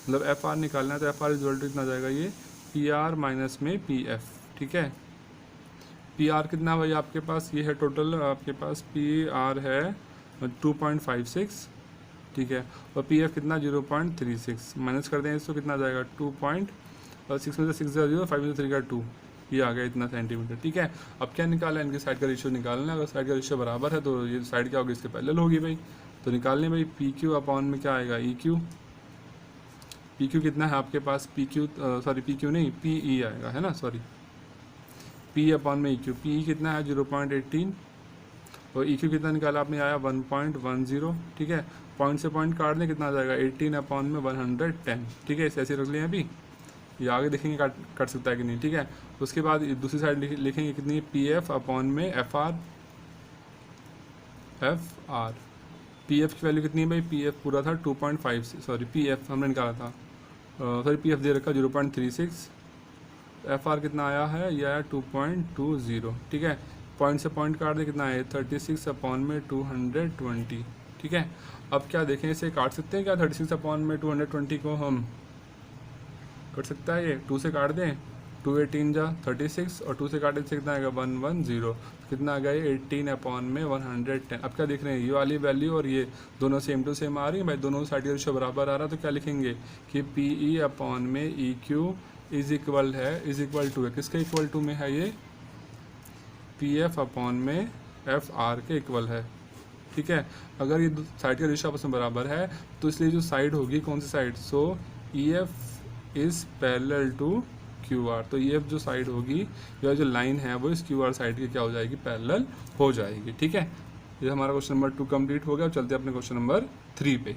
मतलब एफ आर निकालना है तो एफ आर इक्वल टू कितना जाएगा, ये पी आर माइनस में पी एफ, ठीक है। पी आर कितना भाई आपके पास, ये है टोटल आपके पास पी आर है 2.56, ठीक है। और पी एफ कितना 0.36, माइनस कर दें इसको, कितना जाएगा 2.6 में से 6 0, 5 में से 3 का 2, ये आ गया इतना सेंटीमीटर, ठीक है। अब क्या निकालना है, इनकी साइड का रेशियो निकालना है। अगर साइड का रेशियो बराबर है तो ये साइड क्या होगी, इसके पैरेलल होगी भाई। तो निकालने भाई पी क्यू अपॉन में क्या आएगा, ई क्यू। पी क्यू कितना है आपके पास, P Q sorry P Q नहीं, पी ई आएगा, है ना, सॉरी पी अपॉन में ई क्यू। पी ई कितना है 0.18 और ई क्यू कितना निकाला आपने, आया 1.10, ठीक है। पॉइंट से पॉइंट काट दें, कितना आ जाएगा 18 अपॉन में 110, ठीक है। इसे ऐसे रख लें, अभी ये आगे देखेंगे कट सकता है कि नहीं, ठीक है। उसके बाद दूसरी साइड लिखेंगे कितनी, पी एफ अपॉन में एफ आर। पी एफ की वैल्यू कितनी है भाई, पी एफ पूरा था 2.5, सॉरी पी एफ हमने निकाला था, सॉरी पी एफ दे रखा 0.36। एफ आर कितना आया है, यह आया 2.20, ठीक है। पॉइंट से पॉइंट काट दे, कितना है 36 अपॉन में 220, ठीक है। अब क्या देखें, इसे काट सकते हैं क्या, 36 अपॉन में 220 को हम कट सकता है, ये 2 से काट दें, 2 18 जा 36 और 2 से काटे से कितना आएगा 110, कितना आ गया 18 अपॉन में 110। अब क्या देख रहे हैं, ये वाली वैल्यू और ये दोनों सेम टू सेम आ रही है भाई, दोनों साइड का रेशियो बराबर आ रहा है। तो क्या लिखेंगे कि पी ई अपॉन में E Q is equal to है, किसके इक्वल टू में है, ये पी एफ अपॉन में एफ आर के इक्वल है, ठीक है। अगर ये साइड का रेशियो आपस में बराबर है तो इसलिए जो साइड होगी, कौन सी side, so E F is parallel to Q R. तो ई एफ जो साइड होगी या जो लाइन है वो इस क्यू आर साइड की क्या हो जाएगी, पैरेलल हो जाएगी, ठीक है। ये हमारा क्वेश्चन नंबर 2 कंप्लीट हो गया। चलते हैं अपने क्वेश्चन नंबर 3 पे।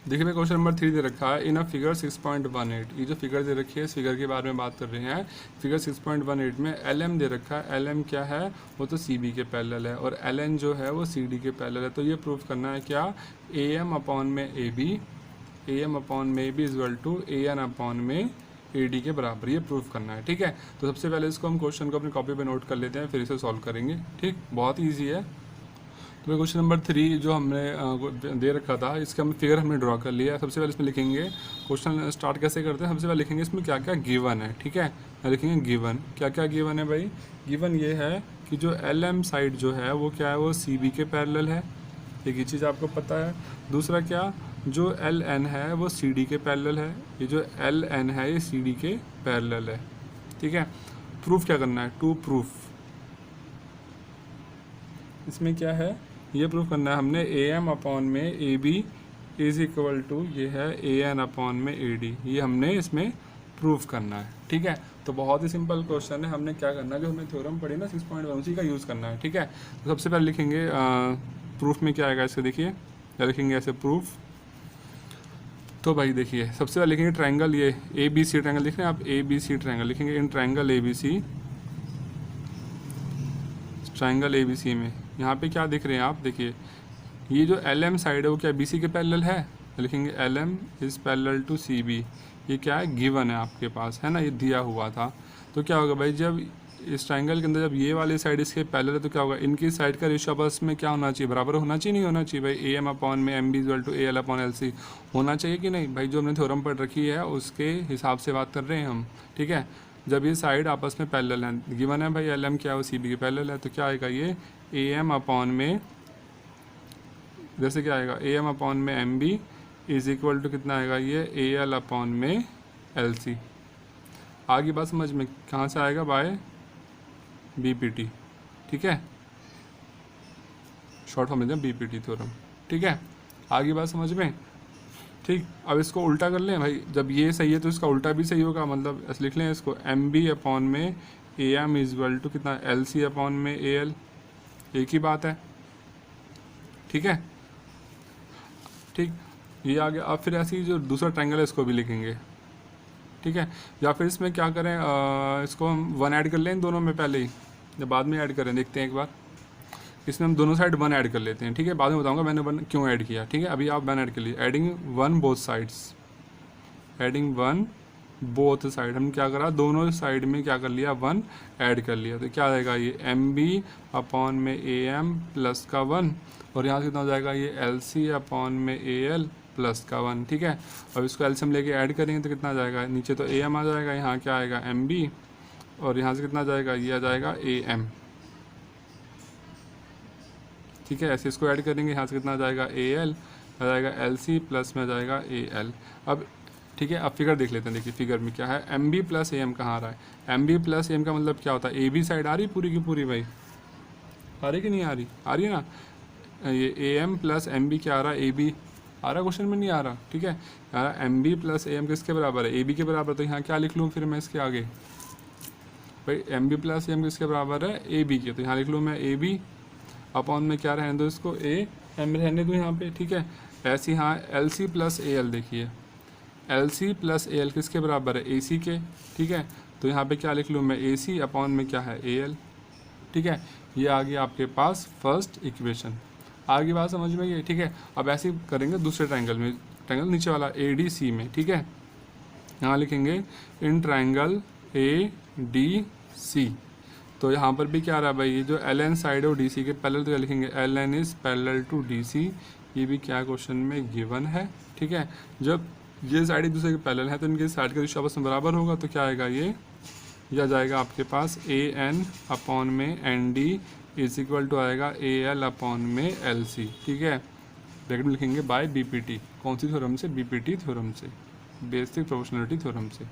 देखिए भाई क्वेश्चन नंबर 3 दे रखा है, इन अ फिगर 6.18। ये जो फिगर दे रखी है इस फिगर के बारे में बात कर रहे हैं। फिगर 6.18 में एल एम दे रखा है, एल एम क्या है, वो तो सी बी के पैरेलल है और एल एन जो है वो सी डी के पैरेलल है। तो ये प्रूफ करना है क्या, ए एम अपॉन में A B, A M upon में A B is equal to A N upon में ए डी के बराबर, ये प्रूफ करना है, ठीक है। तो सबसे पहले इसको हम क्वेश्चन को अपनी कॉपी पे नोट कर लेते हैं, फिर इसे सॉल्व करेंगे, ठीक, बहुत ईजी है। तो क्वेश्चन नंबर 3 जो हमने दे रखा था, इसका हम फिगर हमने ड्रॉ कर लिया है। सबसे पहले इसमें लिखेंगे, क्वेश्चन स्टार्ट कैसे करते हैं, सबसे पहले लिखेंगे इसमें क्या क्या गिवन है, ठीक है। लिखेंगे गिवन, क्या क्या गिवन है भाई, गिवन ये है कि जो एल एम साइड जो है वो क्या है, वो सी बी के पैरेलल है, एक ये चीज़ आपको पता है। दूसरा क्या, जो एल एन है वो सी डी के पैरेलल है, ये जो एल एन है ये सी डी के पैरेलल है, ठीक है। प्रूफ क्या करना है, टू प्रूफ, इसमें क्या है, ये प्रूफ करना है हमने ए एम अपॉन में A B is equal to ये है ए एन अपॉन में ए डी, ये हमने इसमें प्रूफ करना है, ठीक है। तो बहुत ही सिंपल क्वेश्चन है, हमने क्या करना है, जो हमने थ्योरम पढ़ी ना 6.1 उसी का यूज़ करना है, ठीक है। तो सबसे पहले लिखेंगे प्रूफ में क्या आएगा, इससे देखिए क्या लिखेंगे ऐसे प्रूफ। तो भाई देखिए सबसे पहले लिखेंगे ट्रायंगल, ये ए बी सी ट्रायंगल लिख रहे हैं आप, ए बी सी ट्रायंगल लिखेंगे, in triangle A B C, triangle A B C में यहाँ पे क्या दिख रहे हैं आप, देखिए ये जो एल एम साइड है वो क्या बी सी के पैरेलल है, लिखेंगे L M is parallel to C B, ये क्या है गिवन है आपके पास, है ना, ये दिया हुआ था। तो क्या होगा भाई, जब इस ट्रायंगल के अंदर जब ये वाली साइड इसके पैरेलल है तो क्या होगा, इनकी साइड का रेशियो आपस में क्या होना चाहिए, बराबर होना चाहिए, नहीं होना चाहिए भाई। ए एम अपॉन में M B equal to A L upon L C होना चाहिए कि नहीं भाई, जो हमने थ्योरम पढ़ रखी है उसके हिसाब से बात कर रहे हैं हम, ठीक है। जब ये साइड आपस में पैरेलल हैं, गिवन है भाई एल एम क्या है, वो सी बी के पैरेलल है, तो क्या आएगा ये ए एम अपॉन में, जैसे क्या आएगा ए एम अपॉन में M B is equal to कितना आएगा ये ए एल अपॉन में एल सी। आगे बात समझ में, कहाँ से आएगा, बाय बी पी टी, ठीक है, शॉर्ट फॉर्म में बी पी टी थ्योरम, ठीक है, आगे बात समझ में, ठीक। अब इसको उल्टा कर लें भाई, जब ये सही है तो इसका उल्टा भी सही होगा, मतलब ऐसे लिख लें इसको एम बी अपॉन में A M is equal to कितना एल सी अपॉन में ए एल, एक ही बात है, ठीक है, ठीक, ये आ गया। अब फिर ऐसी जो दूसरा ट्रायंगल है इसको भी लिखेंगे, ठीक है, या फिर इसमें क्या करें, इसको हम 1 ऐड कर लें इन दोनों में पहले ही, या बाद में ऐड करें, देखते हैं एक बार। इसमें हम दोनों साइड 1 ऐड कर लेते हैं, ठीक है, बाद में बताऊंगा मैंने 1 क्यों ऐड किया, ठीक है, अभी आप 1 ऐड कर लिए, adding 1 both sides, adding 1 both side, हम क्या करा, दोनों साइड में क्या कर लिया, 1 ऐड कर लिया, तो क्या आएगा ये एम बी अपॉन में ए एम प्लस का 1, और यहाँ से कितना हो जाएगा ये एल सी अपॉन में ए एल प्लस का 1, ठीक है। अब इसको एलसीएम लेके ऐड करेंगे तो कितना आ जाएगा, नीचे तो ए एम आ जाएगा, यहाँ क्या आएगा एम बी, और यहाँ से कितना आ जाएगा, ये आ जाएगा ए एम, ठीक है, ऐसे इसको ऐड करेंगे, यहाँ से कितना आ जाएगा ए एल, आ जाएगा एल सी प्लस में आ जाएगा ए एल। अब ठीक है, अब फिगर देख लेते हैं, देखिए फिगर में क्या है, M B plus A M कहाँ आ रहा है, M B plus A M का मतलब क्या होता है, ए बी साइड आ रही पूरी की पूरी भाई, आ रही कि नहीं आ रही, आ रही है ना, ये A M plus M B क्या आ रहा है, ए बी आ रहा, क्वेश्चन में नहीं आ रहा, ठीक है, M B plus A M किसके बराबर है, ए बी के बराबर, तो यहाँ क्या लिख लूँ फिर मैं इसके आगे, भाई M B plus A M किसके बराबर है, ए बी के, तो यहाँ लिख लूँ मैं ए बी अपॉन में क्या रहने दो इसको, ए एम रहने दो यहाँ पे, ठीक है। ऐसे यहाँ L C plus A L, देखिए L C plus A L किसके बराबर है, ए सी के, ठीक है, तो यहाँ पे क्या लिख लूँ मैं, ए सी अपॉन में क्या है, ए एल, ठीक है, ये आ गया आपके पास फर्स्ट इक्वेशन, आगे बात समझ में ये, ठीक है। अब ऐसे ही करेंगे दूसरे ट्रायंगल में, ट्रायंगल नीचे वाला ए डी सी में, ठीक है, यहाँ लिखेंगे इन ट्रायंगल ए डी सी, तो यहाँ पर भी क्या आ रहा है भाई, ये जो एल एन साइड है वो डी सी के पैरेलल, तो क्या लिखेंगे L N is parallel to D C, ये भी क्या क्वेश्चन में गिवन है, ठीक है। जब ये साइड एक दूसरे के पैरेलल है तो इनके साइड का रेशियो आपस में बराबर होगा, तो क्या आएगा ये आ जाएगा आपके पास ए एन अपॉन में N D is equal to आएगा ए एल अपॉन में एल सी, ठीक है, ब्रैकेट में लिखेंगे बाय बी पी टी, कौन सी थ्योरम से, बी पी टी थ्योरम से, बेसिक प्रोपोर्शनलिटी थ्योरम से,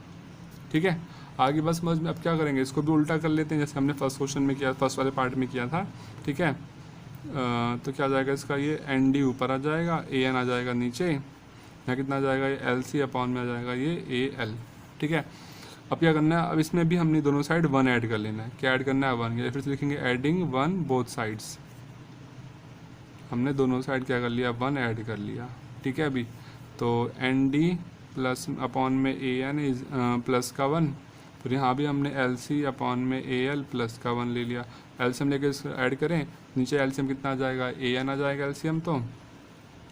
ठीक है। आगे बस समझ में, अब क्या करेंगे, इसको भी उल्टा कर लेते हैं जैसे हमने फर्स्ट क्वेश्चन में किया, फर्स्ट वाले पार्ट में किया था, ठीक है, तो क्या आ जाएगा इसका, ये एन डी ऊपर आ जाएगा, ए एन आ जाएगा नीचे, यहाँ कितना आ जाएगा ये एल सी अपॉन में आ जाएगा ये ए एल, ठीक है। अब क्या करना है, अब इसमें भी हमने दोनों साइड 1 ऐड कर लेना है, क्या ऐड करना है 1, या फिर से लिखेंगे एडिंग 1 बोथ साइड्स, हमने दोनों साइड क्या कर लिया, 1 ऐड कर लिया, ठीक है। अभी तो एन डी प्लस अपॉन में ए एन इज प्लस का 1, फिर यहाँ भी हमने एल सी अपॉन में ए एल प्लस का 1 ले लिया, एलसीएम लेके इसको ऐड करें, नीचे एलसीएम कितना आ जाएगा, ए एन आ जाएगा एलसीएम, तो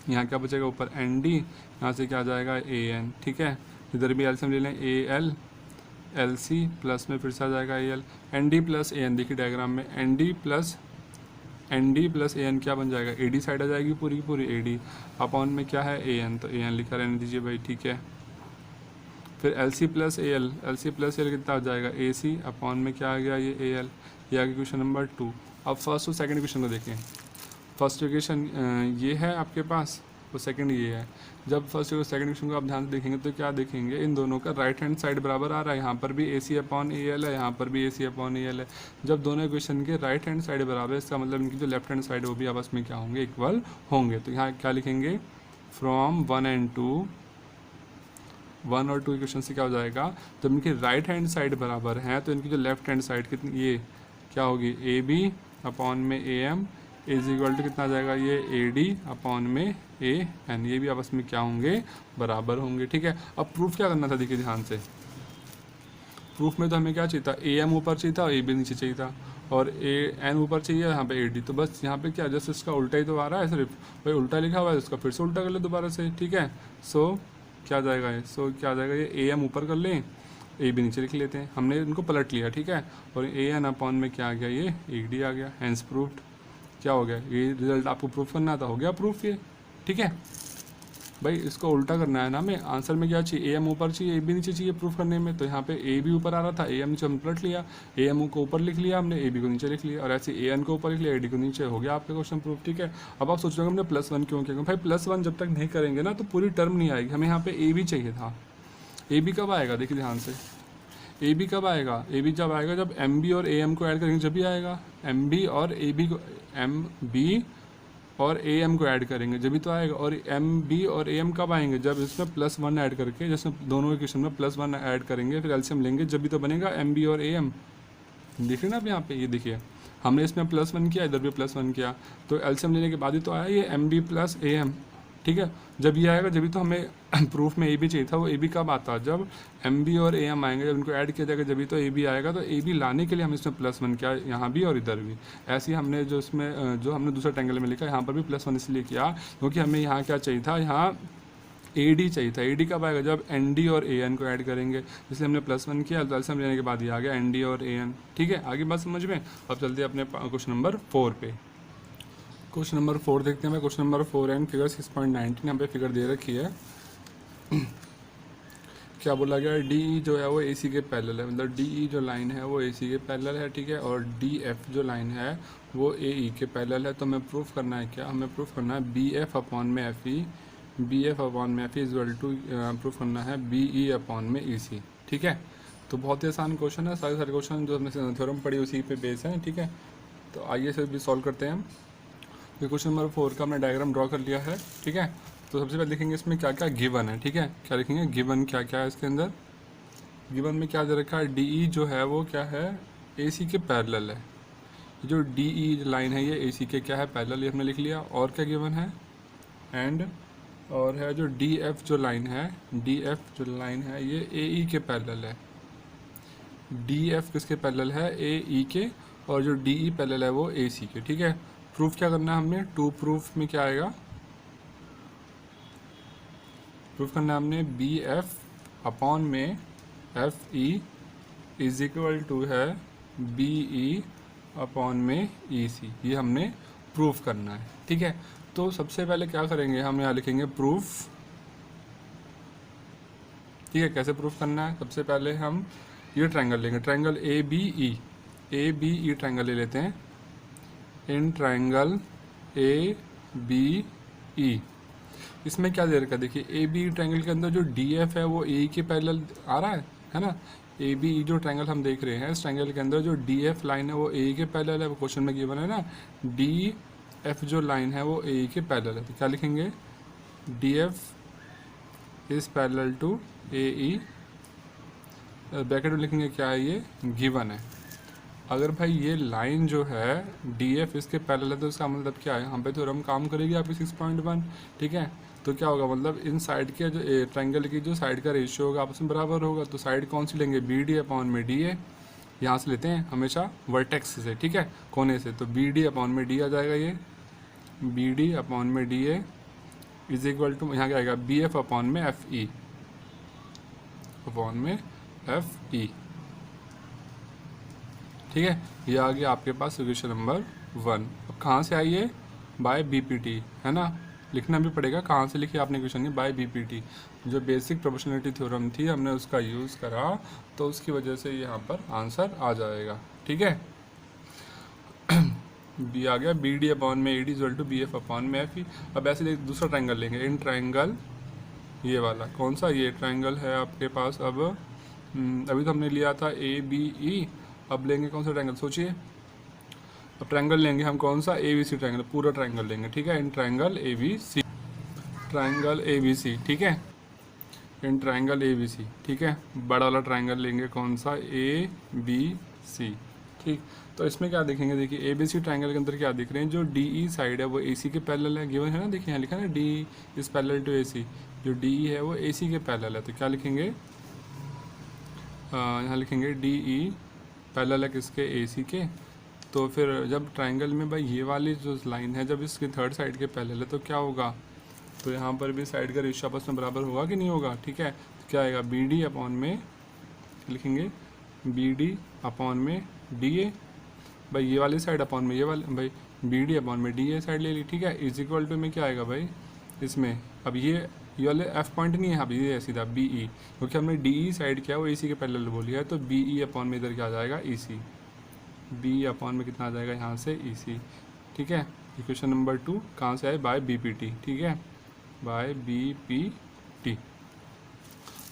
यहाँ क्या बचेगा ऊपर एन डी, यहाँ से क्या आ जाएगा ए एन, ठीक है, इधर भी एलसीएम ले लें, A L L C plus में फिर से आ जाएगा A L, N D plus A N, देखिए डायग्राम में N D plus A N क्या बन जाएगा, ए डी साइड आ जाएगी पूरी की पूरी, ए डी अपॉन में क्या है ए एन, तो ए एन लिखा रहने दीजिए भाई, ठीक है। फिर L C plus A L कितना आ जाएगा, ए सी अपॉन में क्या आ गया ये ए एल, ये आ गया क्वेश्चन नंबर 2। अब फर्स्ट और सेकंड क्वेश्चन को देखें, फर्स्ट इक्वेशन ये है आपके पास, और सेकंड ये है। जब फर्स्ट और सेकंड क्वेश्चन को आप ध्यान से देखेंगे तो क्या देखेंगे, इन दोनों का राइट हैंड साइड बराबर आ रहा है, यहाँ पर भी ए सी अपॉन ए एल है, यहाँ पर भी ए सी अपॉन ए एल है। जब दोनों इक्वेशन के राइट हैंड साइड बराबर है, इसका मतलब इनकी जो लेफ्ट हैंड साइड है वो भी आपस में क्या होंगे, इक्वल होंगे। तो यहाँ क्या लिखेंगे, फ्रॉम 1 and 2, 1 और 2 इक्वेशन से क्या हो जाएगा, जब इनकी राइट हैंड साइड बराबर हैं तो इनकी जो लेफ्ट हैंड साइड कितनी, ये क्या होगी, ए बी अपॉन में A M is equal to कितना आ जाएगा, ये ए डी अपॉन में ए एन, ये भी आपस में क्या होंगे, बराबर होंगे, ठीक है। अब प्रूफ क्या करना था, देखिए ध्यान से, प्रूफ में तो हमें क्या चाहिए था, ए एम ऊपर चाहिए था और ए बी नीचे चाहिए था, और ए एन ऊपर चाहिए, यहाँ पे ए डी, तो बस यहाँ पे क्या जस्ट इसका उल्टा ही तो आ रहा है, सिर्फ भाई उल्टा लिखा हुआ है, इसका फिर से उल्टा कर ले दोबारा से, ठीक है। सो क्या जाएगा ये, क्या आ जाएगा, ये ए एम ऊपर कर लें, ए बी नीचे लिख लेते हैं, हमने इनको पलट लिया, ठीक है, और ए एन अपॉन में क्या आ गया, ये ए डी आ गया, हैंस प्रूफ्ड। क्या हो गया, ये रिजल्ट आपको प्रूफ करना था, हो गया प्रूफ ये, ठीक है। भाई इसको उल्टा करना है ना हमें, आंसर में क्या चाहिए, ए एम ऊपर चाहिए ए बी नीचे चाहिए प्रूफ करने में, तो यहाँ पे ए बी ऊपर आ रहा था, ए एम नीचे हम पलट लिया, ए एम को ऊपर लिख लिया हमने, ए बी को नीचे लिख लिया, और ऐसे ए एन को ऊपर लिख लिया, ए डी को नीचे, हो गया आपका क्वेश्चन प्रूफ। ठीक है, अब आप सोच रहे हो हमने +1 क्यों किया, भाई +1 जब तक नहीं करेंगे ना तो पूरी टर्म नहीं आएगी, हमें यहाँ पे ए बी चाहिए था। ए बी कब आएगा, देखिए ध्यान से, ए बी कब आएगा, ए बी जब आएगा जब एम बी और ए एम को ऐड करेंगे जब भी आएगा, एम बी और ए बी को, एम बी और ए एम को ऐड करेंगे जब भी तो आएगा, और एम बी और ए एम कब आएंगे, जब इसमें +1 ऐड करके, जैसे दोनों इक्वेशन में +1 ऐड करेंगे फिर एलसीएम लेंगे जब भी तो बनेगा एम बी और ए एम। देख रहे ना आप यहाँ पे, ये देखिए हमने इसमें +1 किया, इधर भी +1 किया, तो एलसीएम लेने के बाद ही तो आया ये M B plus A M. ठीक है, जब ये आएगा जब भी तो हमें प्रूफ में ए बी चाहिए था, वो ए बी कब आता है, जब एम बी और ए एम आएंगे, जब इनको ऐड किया जाएगा जब भी तो ए बी आएगा, तो ए बी लाने के लिए हम इसमें +1 किया, यहाँ भी और इधर भी। ऐसे ही हमने जो इसमें जो हमने दूसरा ट्रायंगल में लिखा, यहाँ पर भी +1 इसलिए किया क्योंकि हमें यहाँ क्या चाहिए था, यहाँ ए डी चाहिए था। ए डी कब आएगा, जब एन डी और ए एन को ऐड करेंगे, इसलिए हमने +1 किया, तो एलसीएम लेने के बाद ये आ गया एन डी और ए एन। ठीक है, आगे बात समझ में। अब चलते हैं अपने क्वेश्चन नंबर 4 पे। क्वेश्चन नंबर 4 देखते हैं। क्वेश्चन नंबर 4 एंड फिगर 6.19 यहाँ पे फिगर दे रखी है। क्या बोला गया, डी ई जो है वो ए सी के पैरेलल है, मतलब डी ई जो लाइन है वो ए सी के पैरेलल है। ठीक है, और डी एफ जो लाइन है वो ए ई के पैरेलल है। तो हमें प्रूफ करना है क्या, हमें प्रूफ करना है बी एफ अपॉन में F E, B F upon में F E equal to proof करना है बी ई अपॉन में ई सी। ठीक है, तो बहुत ही आसान क्वेश्चन है, सारे क्वेश्चन जो हमने थ्योरम पढ़ी उसी पे बेस है। ठीक है, तो आइए इसे भी सॉल्व करते हैं हम। तो क्वेश्चन नंबर 4 का हमने डायग्राम ड्रॉ कर लिया है। ठीक है, तो सबसे पहले लिखेंगे इसमें क्या क्या गिवन है। ठीक है, क्या लिखेंगे, गिवन क्या क्या है इसके अंदर। गिवन में क्या दे रखा है, डी ई जो है वो क्या है, ए सी के पैरेलल है। जो डी ई लाइन है ये ए सी के क्या है, पैरेलल, ये हमने लिख लिया। और क्या गिवन है, एंड और है जो डी एफ जो लाइन है, डी एफ जो लाइन है ये ए ई के पैरेलल है। डी एफ किसके पैरेलल है, ए ई के, और जो डी ई पैरेलल है वो ए सी के। ठीक है, प्रूफ क्या करना है हमने, टू प्रूफ में क्या आएगा, प्रूफ करना है हमने बी एफ अपॉन में F E is equal to है बी ई अपॉन में ई सी, ये हमने प्रूफ करना है। ठीक है, तो सबसे पहले क्या करेंगे, हम यहाँ लिखेंगे प्रूफ। ठीक है, कैसे प्रूफ करना है, सबसे पहले हम ये ट्रायंगल लेंगे, triangle A B E triangle ले लेते हैं। इन ट्रायंगल ए बी ई, इसमें क्या दे रखा है, देखिए ए बी ट्रायंगल के अंदर जो डी एफ है वो ए के पैरेलल आ रहा है ना। ए बी जो ट्रायंगल हम देख रहे हैं, इस ट्रायंगल के अंदर जो डी एफ लाइन है वो ए के पैरेलल है, वो क्वेश्चन में गिवन है ना। डी एफ जो लाइन है वो ए के पैरेलल है, तो क्या लिखेंगे, D F is parallel to A E, bracket में लिखेंगे क्या है, ये गिवन है। अगर भाई ये लाइन जो है डी एफ इसके पैरेलल है तो इसका मतलब क्या है, यहाँ पे तो हम काम करेगी आपकी 6.1। ठीक है, तो क्या होगा, मतलब इन साइड के जो ट्रायंगल की जो साइड का रेशियो होगा आपस में बराबर होगा, तो साइड कौन सी लेंगे, बी डी अपॉन में डी ए, यहाँ से लेते हैं हमेशा वर्टेक्स से। ठीक है, कोने से, तो बी डी अपॉन में डी आ जाएगा, ये बी डी अपॉन में D A is equal to यहाँ क्या आएगा, बी एफ अपॉन में एफ ई, अपॉन में एफ ई। ठीक है, ये आ गया आपके पास इक्वेशन नंबर 1। अब कहाँ से आई है, बाय बीपीटी, है ना, लिखना भी पड़ेगा कहाँ से लिखी आपने क्वेश्चन, बाय बीपीटी, जो बेसिक प्रोपोर्शनलिटी थ्योरम थी हमने उसका यूज़ करा, तो उसकी वजह से यहाँ पर आंसर आ जाएगा। ठीक है, बी आ गया, बी डी अपॉन में A D equal to B F upon में एफ ई। अब ऐसे दूसरा ट्रायंगल लेंगे, इन ट्रायंगल ये वाला कौन सा, ये ट्रायंगल है आपके पास। अब अभी तो हमने लिया था ए बी ई, अब लेंगे कौन सा ट्रायंगल, सोचिए। अब ट्रायंगल लेंगे हम कौन सा, ए बी सी ट्रायंगल, पूरा ट्रायंगल लेंगे। ठीक है, in triangle A B C, triangle A B C. ठीक है, in triangle A B C. ठीक है, बड़ा वाला ट्रायंगल लेंगे कौन सा, ए बी सी। ठीक, तो इसमें क्या देखेंगे, देखिए ए बी सी ट्रायंगल के अंदर क्या दिख रहे हैं, जो डी ई साइड है वो ए सी के पैरेलल है, गिवन है ना, देखिए यहाँ लिखा है ना, D is parallel to A सी, जो डी ई है वो ए सी के पैरेलल है, तो क्या लिखेंगे, यहाँ लिखेंगे डी ई पैरेलल है किसके, ए सी के। तो फिर जब ट्रायंगल में भाई ये वाली जो लाइन है जब इसकी थर्ड साइड के पैरेलल है तो क्या होगा, तो यहाँ पर भी साइड का रेशियो आपस में बराबर होगा कि नहीं होगा। ठीक है, तो क्या आएगा, बी डी अपॉन में लिखेंगे बी डी अपॉन में डी ए, भाई ये वाली साइड अपॉन में ये वाली, भाई बी डी अपॉन में डी ए साइड ले ली। ठीक है, इज इक्वल टू में क्या आएगा भाई, इसमें अब ये ये वाले एफ पॉइंट नहीं है यहाँ पे, ये है सीधा बी ई, क्योंकि हमने डी ई साइड क्या है वो ए सी के पैरेलल बोली है, तो बी ई अपॉन में इधर क्या आ जाएगा ई सी, बी अपॉन में कितना आ जाएगा यहाँ से ई सी। ठीक है, इक्वेशन नंबर 2 कहाँ से आए, बाय बी पी टी। ठीक है, बाय बी पी टी।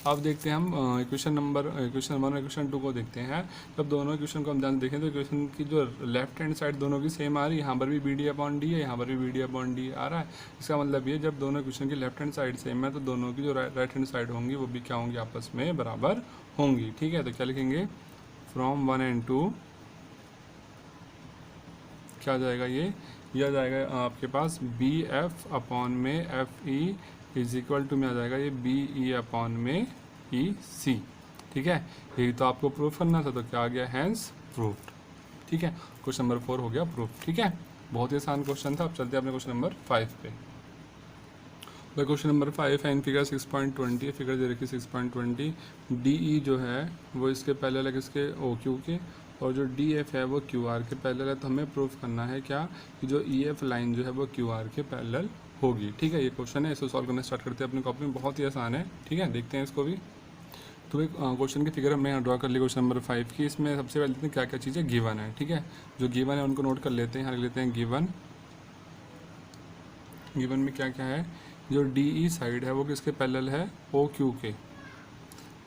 अब देखते हैं हम इक्वेशन नंबर 1 और इक्वेशन 2 को देखते हैं। जब दोनों इक्वेशन को हम ध्यान से देखें तो इक्वेशन की जो लेफ्ट हैंड साइड दोनों की सेम आ रही है, यहाँ पर भी बी डी अपॉन डी है, यहाँ पर भी बी डी अपॉन डी आ रहा है। इसका मतलब ये जब दोनों इक्वेशन की लेफ्ट हैंड साइड सेम है तो दोनों की जो राइट हैंड साइड होंगी वो भी क्या होंगी, आपस में बराबर होंगी। ठीक है, तो क्या लिखेंगे, फ्रॉम 1 and 2 क्या आ जाएगा, ये आ जाएगा आपके पास बी एफ अपॉन में F E is equal to में आ जाएगा ये बी ई अपॉन में ई सी। ठीक है, यही तो आपको प्रूफ करना था, तो क्या आ गया, हैंस प्रूफ्ड। ठीक है, क्वेश्चन नंबर 4 हो गया प्रूफ। ठीक है, बहुत ही आसान क्वेश्चन था। अब चलते हैं अपने क्वेश्चन नंबर 5 पे। भाई क्वेश्चन नंबर 5 है, इन फिगर 6.20 है, फिगर दे रखी 6.20, डी ई जो है वो इसके पैरेलल है किसके, ओ क्यू के, और जो डी एफ है वो क्यू आर के पैरेलल है। तो हमें प्रूफ करना है क्या, कि जो ई एफ लाइन जो है वो क्यू आर के पैरेलल होगी। ठीक है, ये क्वेश्चन है, इसको सॉल्व करना स्टार्ट करते हैं अपनी कॉपी में, बहुत ही आसान है। ठीक है, देखते हैं इसको भी। तो एक क्वेश्चन की फिगर हमने यहाँ ड्रॉ कर ली क्वेश्चन नंबर 5 की। इसमें सबसे पहले देखते हैं क्या क्या चीज़ें गिवन है। ठीक है, जो गिवन है उनको नोट कर लेते हैं। यहाँ लिख लेते हैं गिवन। गिवन में क्या क्या है, जो डी ई साइड है वो किसके पैरेलल है, ओ क्यू के।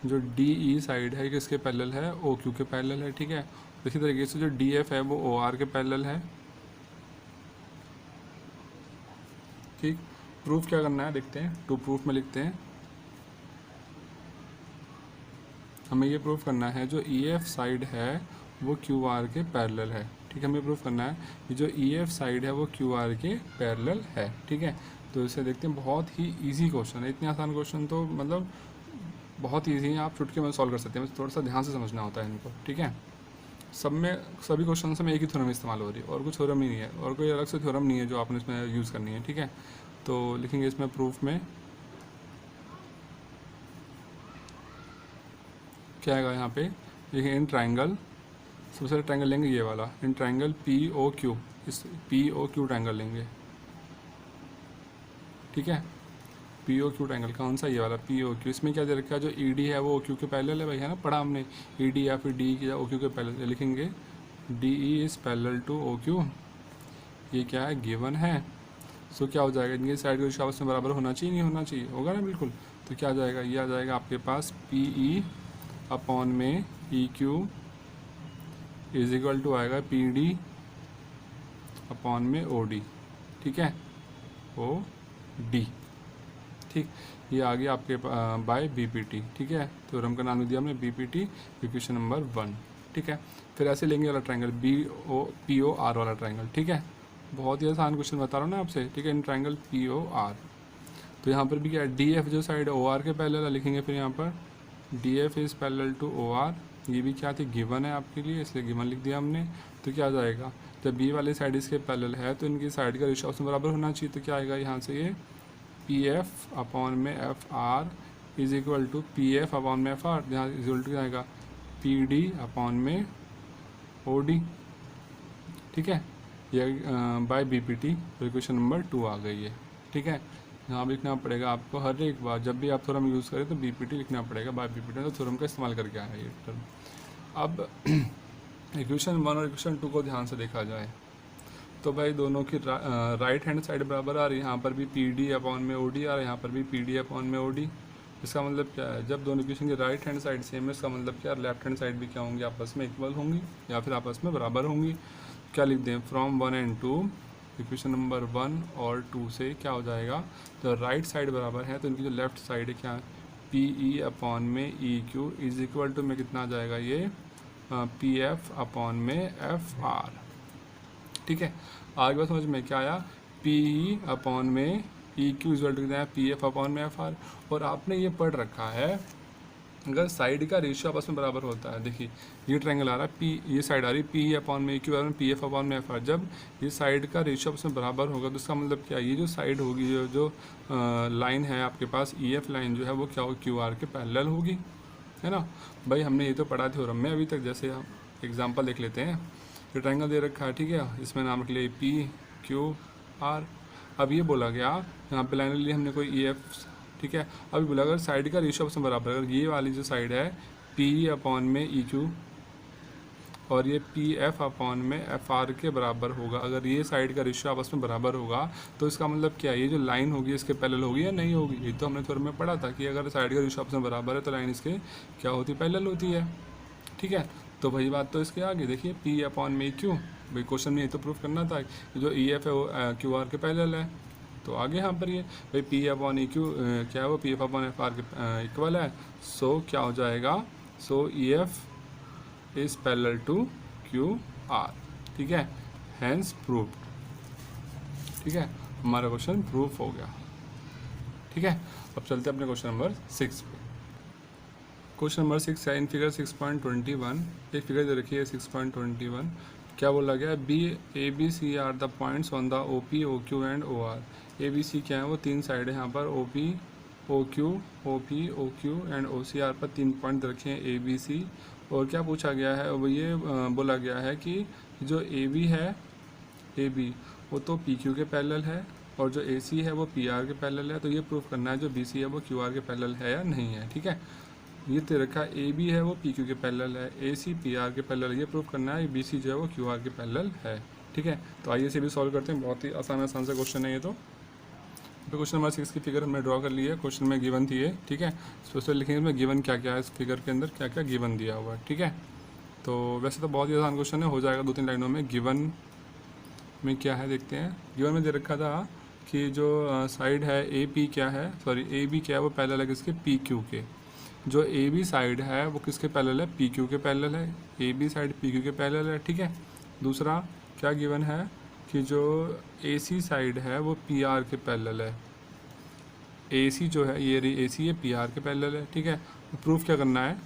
जो डी ई साइड है किसके पैरेलल है, ओ क्यू के पैरेलल है। ठीक है, इसी तरीके से जो डी एफ है वो ओ आर के पैरेलल है। ठीक, प्रूफ क्या करना है देखते हैं। टू प्रूफ में लिखते हैं, हमें ये प्रूफ करना है जो ई एफ साइड है वो क्यू आर के पैरेलल है। ठीक है, हमें प्रूफ करना है कि जो ई एफ साइड है वो क्यू आर के पैरेलल है। ठीक है, तो इसे देखते हैं, बहुत ही इजी क्वेश्चन है। इतने आसान क्वेश्चन तो मतलब बहुत ईजी है, आप चुटकी में सॉल्व कर सकते हैं, थोड़ा सा ध्यान से समझना होता है इनको। ठीक है, सब में सभी क्वेश्चन में एक ही थ्योरम इस्तेमाल हो रही है, और कोई थ्योरम ही नहीं है, और कोई अलग से थ्योरम नहीं है जो आपने इसमें यूज़ करनी है। ठीक है, तो लिखेंगे इसमें प्रूफ में क्या आएगा, यहाँ पे देखिए इन ट्राइंगल, सबसे पहले ट्राइंगल लेंगे ये वाला, in triangle P O Q, इस पी ओ क्यू ट्राइंगल लेंगे। ठीक है, पी ओ क्यू ट्राइंगल कौन सा, ये वाला पी ओ क्यू। इसमें क्या दे रखा है, जो ई डी है वो ओ क्यू के पैरेलल है, भाई है ना, पढ़ा हमने, ई डी या फिर डी की ओ क्यू के पैरेलल। लिखेंगे D E is parallel to O Q, ये क्या है, गिवन है। सो क्या हो जाएगा, इनके साइड के रेशियो आपस में बराबर होना चाहिए, नहीं होना चाहिए, होगा ना, बिल्कुल। तो क्या आ जाएगा, ये आ जाएगा आपके पास पी ई अपॉन में E Q is equal to आएगा पी डी अपॉन में ओ डी। ठीक है, ओ डी। ठीक, ये आ गया आपके बाय बी पी टी। ठीक है, तो थ्योरम का नाम दिया हमने B P T, equation number 1। ठीक है, फिर ऐसे लेंगे वाला triangle B O P O R वाला ट्राइंगल। ठीक है, बहुत ही आसान क्वेश्चन बता रहा हूँ ना आपसे। ठीक है, in triangle P O R, तो यहाँ पर भी क्या है, डी एफ जो साइड ओ आर के पैरेलल लिखेंगे, फिर यहाँ पर D F is parallel to O R, ये भी क्या थी, गिवन है आपके लिए, इसलिए गिवन लिख दिया हमने। तो क्या आ जाएगा, जब बी वाली साइड इसके पैरेलल है तो इनकी साइड का रेशियो आपस में बराबर होना चाहिए। तो क्या आएगा यहाँ से, ये पी एफ अपॉन में F R is equal to P F upon में एफ आर, जहाँ इज इक्वल टू क्या आएगा, पी डी अपॉन में ओ डी। ठीक है, ये by B P T, equation number 2 आ गई है। ठीक है, यहाँ भी लिखना पड़ेगा आपको, हर एक बार जब भी आप थ्योरम यूज़ करें तो बी पी टी लिखना पड़ेगा, बाय बी पी टी, तो थ्योरम का इस्तेमाल करके आया ये टर्म। अब इक्वेशन 1 और इक्वेशन 2 को ध्यान से देखा जाए तो भाई दोनों की राइट हैंड साइड बराबर आ रही है, यहाँ पर भी पी डी अपॉन में ओ डी आ रहा है, यहाँ पर भी पी डी अपॉन में ओ डी। इसका मतलब क्या है, जब दोनों इक्वेशन की राइट हैंड साइड सेम है, इसका मतलब क्या, लेफ्ट हैंड साइड भी क्या होंगी, आपस में इक्वल होंगी या फिर आपस में बराबर होंगी। क्या लिख दें, फ्रॉम 1 and 2, इक्वेशन नंबर 1 और 2 से क्या हो जाएगा, तो राइट साइड बराबर है तो इनकी जो लेफ्ट साइड है क्या, पी ई अपॉन में E Q is equal to में कितना आ जाएगा, ये पी एफ अपॉन में एफ आर। ठीक है, आगे बात समझ में क्या आया, पी ई अपॉन में ई क्यू इक्वल टू कितना है, पी एफ अपॉन में एफ आर। और आपने ये पढ़ रखा है, अगर साइड का रेशियो आपस में बराबर होता है, देखिए ये ट्रायंगल आ रहा है पी, ये साइड आ रही है पी अपॉन में क्यू बराबर पी एफ अपॉन में एफ आर, जब ये साइड का रेशियो आपस में बराबर होगा तो इसका मतलब क्या, ये जो साइड होगी, जो लाइन है आपके पास ई एफ लाइन जो है वो क्या होगी, क्यू आर के पैरेलल होगी, है ना। भाई हमने ये तो पढ़ा थ्योरम में अभी तक। जैसे हम एग्जाम्पल देख लेते हैं, ये ट्रायंगल दे रखा है, ठीक है, इसमें नाम रख लिया पी क्यू आर। अब ये बोला गया यहाँ पे लाइन ली हमने कोई ई एफ, ठीक है। अभी बोला अगर साइड का रेशियो आपस में बराबर, अगर ये वाली जो साइड है पी अपॉन में ई क्यू और ये पी एफ अपॉन में एफ आर के बराबर होगा, अगर ये साइड का रेशियो आपस में बराबर होगा तो इसका मतलब क्या है, ये जो लाइन होगी इसके पैरेलल होगी या नहीं होगी। ये तो हमने थोड़े में पढ़ा था कि अगर साइड का रेशियो आपस में बराबर है तो लाइन इसके क्या होती है, पैरेलल होती है, ठीक है। तो वही बात तो इसके आगे देखिए पी अपॉन में क्यू, भाई क्वेश्चन में ये तो प्रूफ करना था कि जो ई एफ है वो क्यू आर के पैरेलल है। तो आगे यहाँ पर ये भाई पी अपॉन ई क्यू क्या है वो P F upon F R के इक्वल है। सो क्या हो जाएगा, so E F is parallel to Q R, ठीक है, हैंस प्रूव्ड, ठीक है, हमारा क्वेश्चन प्रूफ हो गया, ठीक है। अब चलते हैं अपने क्वेश्चन नंबर 6 पे। क्वेश्चन नंबर 6 है इन फिगर 6.21, एक फिगर दे रखी है 6.21, क्या बोला गया है, B A B C are the points on the O P O Q and O R. A B C क्या है वो तीन साइड है यहाँ पर, O P O P O Q and O C R पर 3 पॉइंट रखे हैं ए बी सी। और क्या पूछा गया है, वो ये बोला गया है कि जो ए बी है, ए बी वो तो पी क्यू के पैरेलल है और जो ए सी है वो पी आर के पैरेलल है। तो ये प्रूफ करना है जो बी सी है वो क्यू आर के पैरेलल है या नहीं है, ठीक है। ये दे रखा ए बी है वो पी क्यू के पैरेलल है, ए सी पी आर के पैरेलल है, ये प्रूफ करना है बी सी जो है वो क्यू आर के पैरेलल है, ठीक है। तो आइए इसे भी सॉल्व करते हैं, बहुत ही आसान सा क्वेश्चन है ये। तो क्वेश्चन नंबर 6 की फिगर हमने ड्रॉ कर ली है, क्वेश्चन में गिवन थी ये, ठीक है। स्पेशल लिखेंगे इसमें गिवन क्या क्या है, इस फिगर के अंदर क्या क्या गिवन दिया हुआ है, ठीक है। तो वैसे तो बहुत ही आसान क्वेश्चन है, हो जाएगा 2-3 लाइनों में। गिवन में क्या है देखते हैं। गिवन में दे रखा था कि जो साइड है ए पी क्या है, सॉरी ए बी क्या है वो पैरेलल है किसके, पी क्यू के। जो ए बी साइड है वो किसके पैरेलल है, पी क्यू के पैरेलल है, A B side P Q के पैरेलल है, ठीक है। दूसरा क्या गिवन है कि जो ए सी साइड है वो पी आर के पैरेलल है, ए सी जो है ये ए सी है पी आर के पैरेलल है, ठीक है। प्रूफ क्या करना है,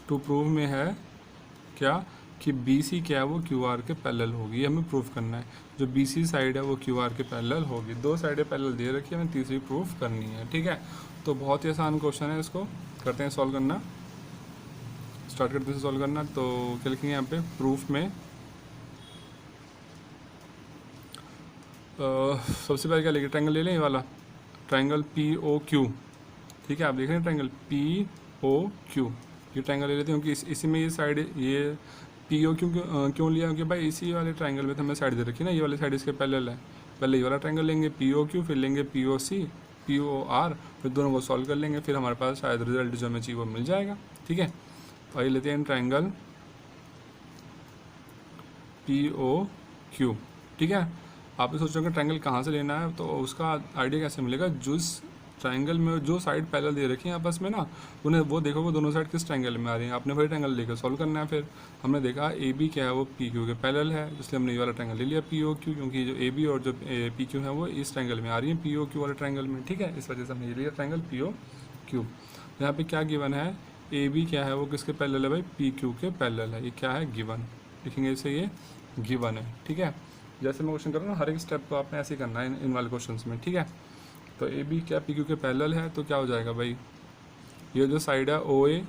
टू प्रूव में है क्या कि बी सी क्या है वो क्यू आर के पैरेलल होगी, हमें प्रूफ करना है। जो बी सी साइड है वो क्यू आर के पैरेलल होगी, दो साइडें पैरेलल दे रखी है, हमें तीसरी प्रूफ करनी है, ठीक है। तो बहुत ही आसान क्वेश्चन है, इसको करते हैं सॉल्व करना, स्टार्ट करते हैं सॉल्व करना। तो क्या लिखेंगे यहाँ पे प्रूफ में, सबसे पहले क्या लिखे, ट्रायंगल ले लें ये वाला, ट्रायंगल पी ओ क्यू, ठीक है। आप देख रहे हैं ट्रायंगल पी ओ क्यू, ये ट्रायंगल ले लेते हैं क्योंकि इसी में ये साइड, ये पी ओ क्यू क्यों लिया, क्योंकि भाई इसी वाले ट्रायंगल में तो हमें साइड दे रखी है ना, ये वाली साइड इसके पैरेलल है। पहले ये वाला ट्रायंगल लेंगे पी ओ क्यू, फिर लेंगे P O C, P O are, फिर दोनों को सॉल्व कर लेंगे, फिर हमारे पास शायद रिजल्ट जो हमें चाहिए वो मिल जाएगा, ठीक है। तो आइए लेते हैं ट्रायंगल पी ओ क्यू, ठीक है। आप ये सोच रहे हो कि ट्रायंगल कहाँ से लेना है, तो उसका आइडिया कैसे मिलेगा, जिस ट्रायंगल में जो साइड पैरेलल दे रखी है आपस में ना, उन्हें वो देखो वो दोनों साइड किस ट्रायंगल में आ रही है, आपने वही ट्रायंगल लेकर सॉल्व करना है। फिर हमने देखा ए बी क्या है वो पी क्यू के पैरेलल है, इसलिए हमने ये वाला ट्रायंगल ले लिया पी ओ क्यू, क्योंकि जो ए बी और जो पी क्यू है वो इस ट्रायंगल में आ रही है, पी ओ क्यू वाले ट्रायंगल में, ठीक है। इस वजह से हमने ये लिया ट्रायंगल पी ओ क्यू। यहाँ पे क्या गिवन है, ए बी क्या है वो किसके पैरेलल है भाई, पी क्यू के पैरेलल है, ये क्या है गिवन, लिखेंगे इसे ये गिवन है, ठीक है। जैसे मैं क्वेश्चन कर रहा हूँ हर एक स्टेप को आपने ऐसे ही करना है इन वाले क्वेश्चंस में, ठीक है। तो ए बी क्या पी क्यू के पैरेलल है, तो क्या हो जाएगा भाई, ये जो साइड है ओ ए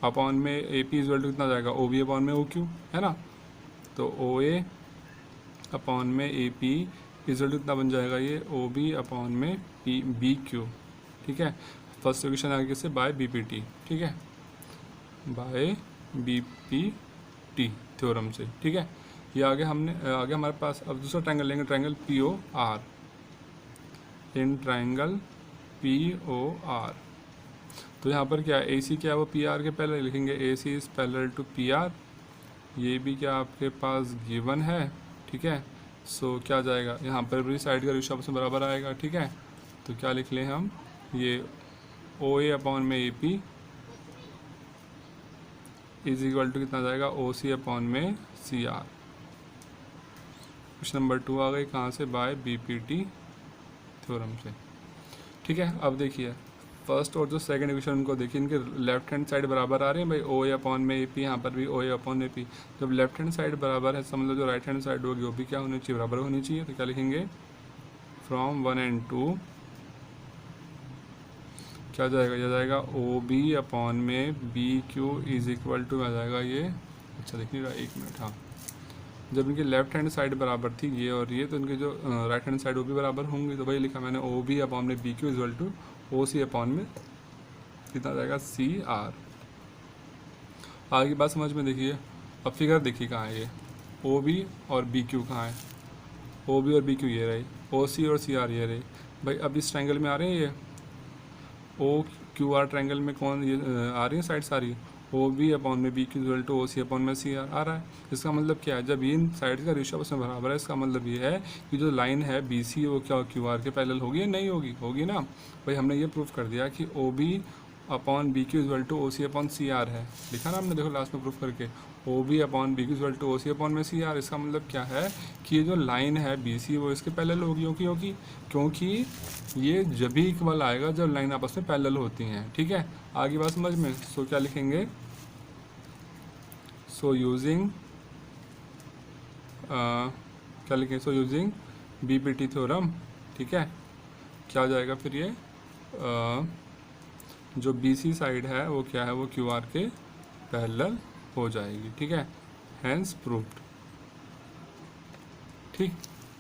अपॉन में ए पी इक्वल टू कितना जाएगा, ओ बी अपॉन में ओ क्यू, है ना। तो ओ ए अपॉन में ए पी इक्वल टू कितना बन जाएगा, ये ओ बी अपॉन में पी बी क्यू, ठीक है। फर्स्ट इक्वेशन आगे से बाय बी पी टी, ठीक है, by B P T theorem से, ठीक है। ये आगे हमारे पास अब दूसरा ट्रायंगल लेंगे, triangle P O R, in triangle P O R. तो यहाँ पर क्या ए सी क्या है वो पी आर के पैरेलल, लिखेंगे A C is parallel to P R, ये भी क्या आपके पास गिवन है, ठीक है। सो क्या जाएगा, यहाँ पर भी साइड का रेशियो आपस में बराबर आएगा, ठीक है। तो क्या लिख लें हम, ये ओ ए अपॉन में A P is equal to कितना जाएगा, ओ सी अपॉन में सी आर। क्वेश्चन नंबर 2 आ गई कहाँ से, by B P T theorem से, ठीक है। अब देखिए फर्स्ट और जो सेकंड इक्वेशन उनको देखिए, इनके लेफ्ट हैंड साइड बराबर आ रहे हैं भाई, ओ ए अपॉन में ए पी, यहाँ पर भी ओ ए अपॉन ए पी। जब लेफ्ट हैंड साइड बराबर है समझ लो जो राइट हैंड साइड होगी वो भी क्या होनी चाहिए, बराबर होनी चाहिए। तो क्या लिखेंगे, फ्रॉम 1 and 2 क्या जाएगा, यह जाएगा ओ बी अपॉन में B Q is equal to आ जाएगा ये, अच्छा देख नहीं रहा, 1 मिनट, हाँ, जब इनकी लेफ्ट हैंड साइड बराबर थी ये और ये, तो इनके जो राइट हैंड साइड वो भी बराबर होंगी। तो वही लिखा मैंने ओ बी अपॉन में B Q is equal to O C upon में कितना आ जाएगा सी आर। आगे की बात समझ में देखिए। अब फिगर देखिए कहाँ है ये, ओ बी और बी क्यू कहाँ है, ओ बी और बी क्यू ये रही, ओ सी और सी आर ये रही। भाई अब इस ट्रायंगल में आ रहे हैं ये ओ क्यू आर ट्रायंगल में कौन ये आ रही है side sorry, O B upon में B Q equal to O C upon में सी आर आ रहा है। इसका मतलब क्या है, जब इन साइड का रेशियो आपस में बराबर है, इसका मतलब ये है कि जो लाइन है बी सी वो क्या क्यू आर के पैरेलल होगी या नहीं होगी, होगी ना। भाई हमने ये प्रूफ कर दिया कि O B upon B Q equal to O C upon C R है, लिखा ना हमने, देखो लास्ट में प्रूफ करके O B upon B Q equal to O C upon में सी आर। इसका मतलब क्या है कि ये जो लाइन है बी सी वो इसके पैरेलल होगी, क्योंकि ये जब भी इक्वल आएगा जब लाइन आपस में पैरेलल होती हैं। ठीक है, आगे बात समझ में। सो क्या लिखेंगे, सो यूजिंग क्या लिखें, so using B P T theorem. ठीक है, क्या हो जाएगा फिर ये जो बी सी साइड है वो क्या है, वो क्यू आर के पैरेलल हो जाएगी। ठीक है, हैंस प्रूव्ड। ठीक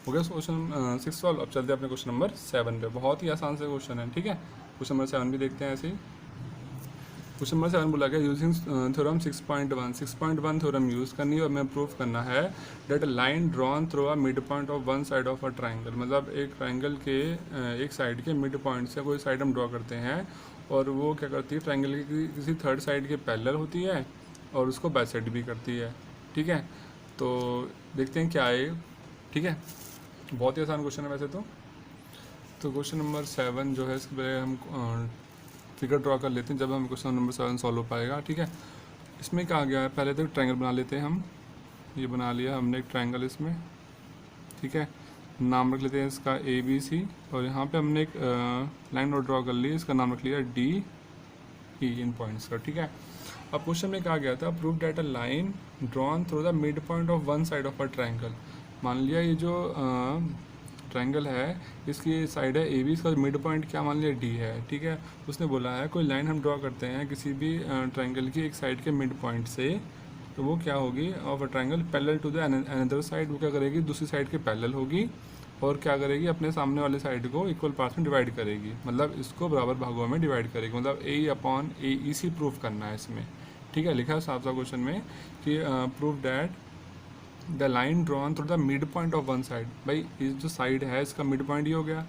हो गया क्वेश्चन 6 सॉल्व। अब चलते हैं अपने क्वेश्चन नंबर 7 पे। बहुत ही आसान से क्वेश्चन है। ठीक है, क्वेश्चन नंबर 7 भी देखते हैं ऐसे ही। क्वेश्चन नंबर 7 बोला गया यूजिंग थ्योरम 6.1 6.1 थ्योरम यूज़ करनी है और हमें प्रूफ करना है that line drawn through a mid point of one side of a triangle. मतलब एक ट्राइंगल के एक साइड के मिड पॉइंट से कोई साइड हम ड्रॉ करते हैं और वो क्या करती है, ट्राइंगल की किसी थर्ड साइड के पैरेलल होती है और उसको बाइसेक्ट भी करती है। ठीक है, तो देखते हैं क्या है। ठीक है, बहुत ही आसान क्वेश्चन है वैसे तो क्वेश्चन नंबर 7 जो है इसके पहले हम फिगर ड्रॉ कर लेते हैं जब हम क्वेश्चन नंबर 7 सॉल्व हो पाएगा। ठीक है, इसमें क्या गया है, पहले तो ट्रायंगल बना लेते हैं हम। ये बना लिया हमने एक ट्रायंगल इसमें। ठीक है, नाम रख लेते हैं इसका ए बी सी और यहाँ पे हमने एक लाइन और ड्रॉ कर ली, इसका नाम रख लिया डी ई इन पॉइंट्स का। ठीक है, अब क्वेश्चन में कहा गया था prove that a line drawn through the mid point of one side of a triangle. मान लिया ये जो ट्रायंगल है इसकी साइड है ए बी, इसका मिड पॉइंट क्या मान लिया डी है। ठीक है, उसने बोला है कोई लाइन हम ड्रॉ करते हैं किसी भी ट्रायंगल की एक साइड के मिड पॉइंट से, तो वो क्या होगी of a triangle parallel to the another side, वो क्या करेगी दूसरी साइड के पैरेलल होगी और क्या करेगी अपने सामने वाले साइड को इक्वल पार्ट्स में डिवाइड करेगी, मतलब इसको बराबर भागों में डिवाइड करेगी। मतलब ए अपॉन ए ई सी प्रूफ करना है इसमें। ठीक है, लिखा है साफ साफ क्वेश्चन में कि proof that the line drawn through the mid point of one side. भाई ये जो साइड है इसका मिड पॉइंट ही हो गया,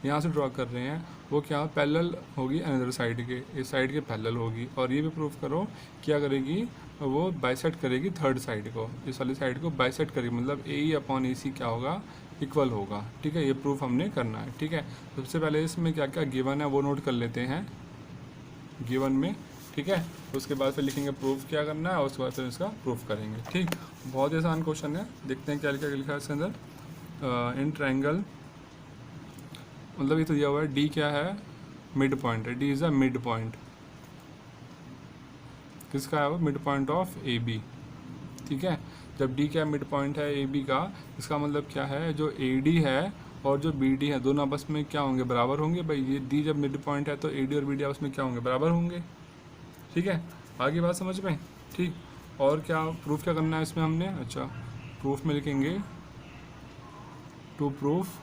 यहाँ से ड्रॉ कर रहे हैं, वो क्या पैरेलल होगी अनदर साइड के, इस साइड के पैरेलल होगी। और ये भी प्रूफ करो क्या करेगी, वो बाइसेक्ट करेगी थर्ड साइड को, इस वाली साइड को बाइसेक्ट करेगी, मतलब ए ई अपॉन ए सी क्या होगा इक्वल होगा। ठीक है, ये प्रूफ हमने करना है। ठीक है, सबसे पहले इसमें क्या क्या गिवन है वो नोट कर लेते हैं गिवन में। ठीक है, उसके बाद फिर लिखेंगे प्रूफ क्या करना है और उसके बाद फिर इसका प्रूफ करेंगे। ठीक, बहुत ही आसान क्वेश्चन है, देखते हैं क्या लिखा है इसके अंदर। इन ट्रायंगल, मतलब ये तो दिया हुआ है डी क्या है, मिड पॉइंट है, D is a mid point, किसका है वो mid point of A B. ठीक है, जब डी क्या मिड पॉइंट है ए बी का, इसका मतलब क्या है जो ए डी है और जो बी डी है दोनों आपस में क्या होंगे, बराबर होंगे। भाई ये डी जब मिड पॉइंट है तो ए डी और बी डी आपस में क्या होंगे, बराबर होंगे। ठीक है, आगे बात समझ में। ठीक, और क्या प्रूफ क्या करना है इसमें हमने, अच्छा प्रूफ में लिखेंगे टू प्रूफ,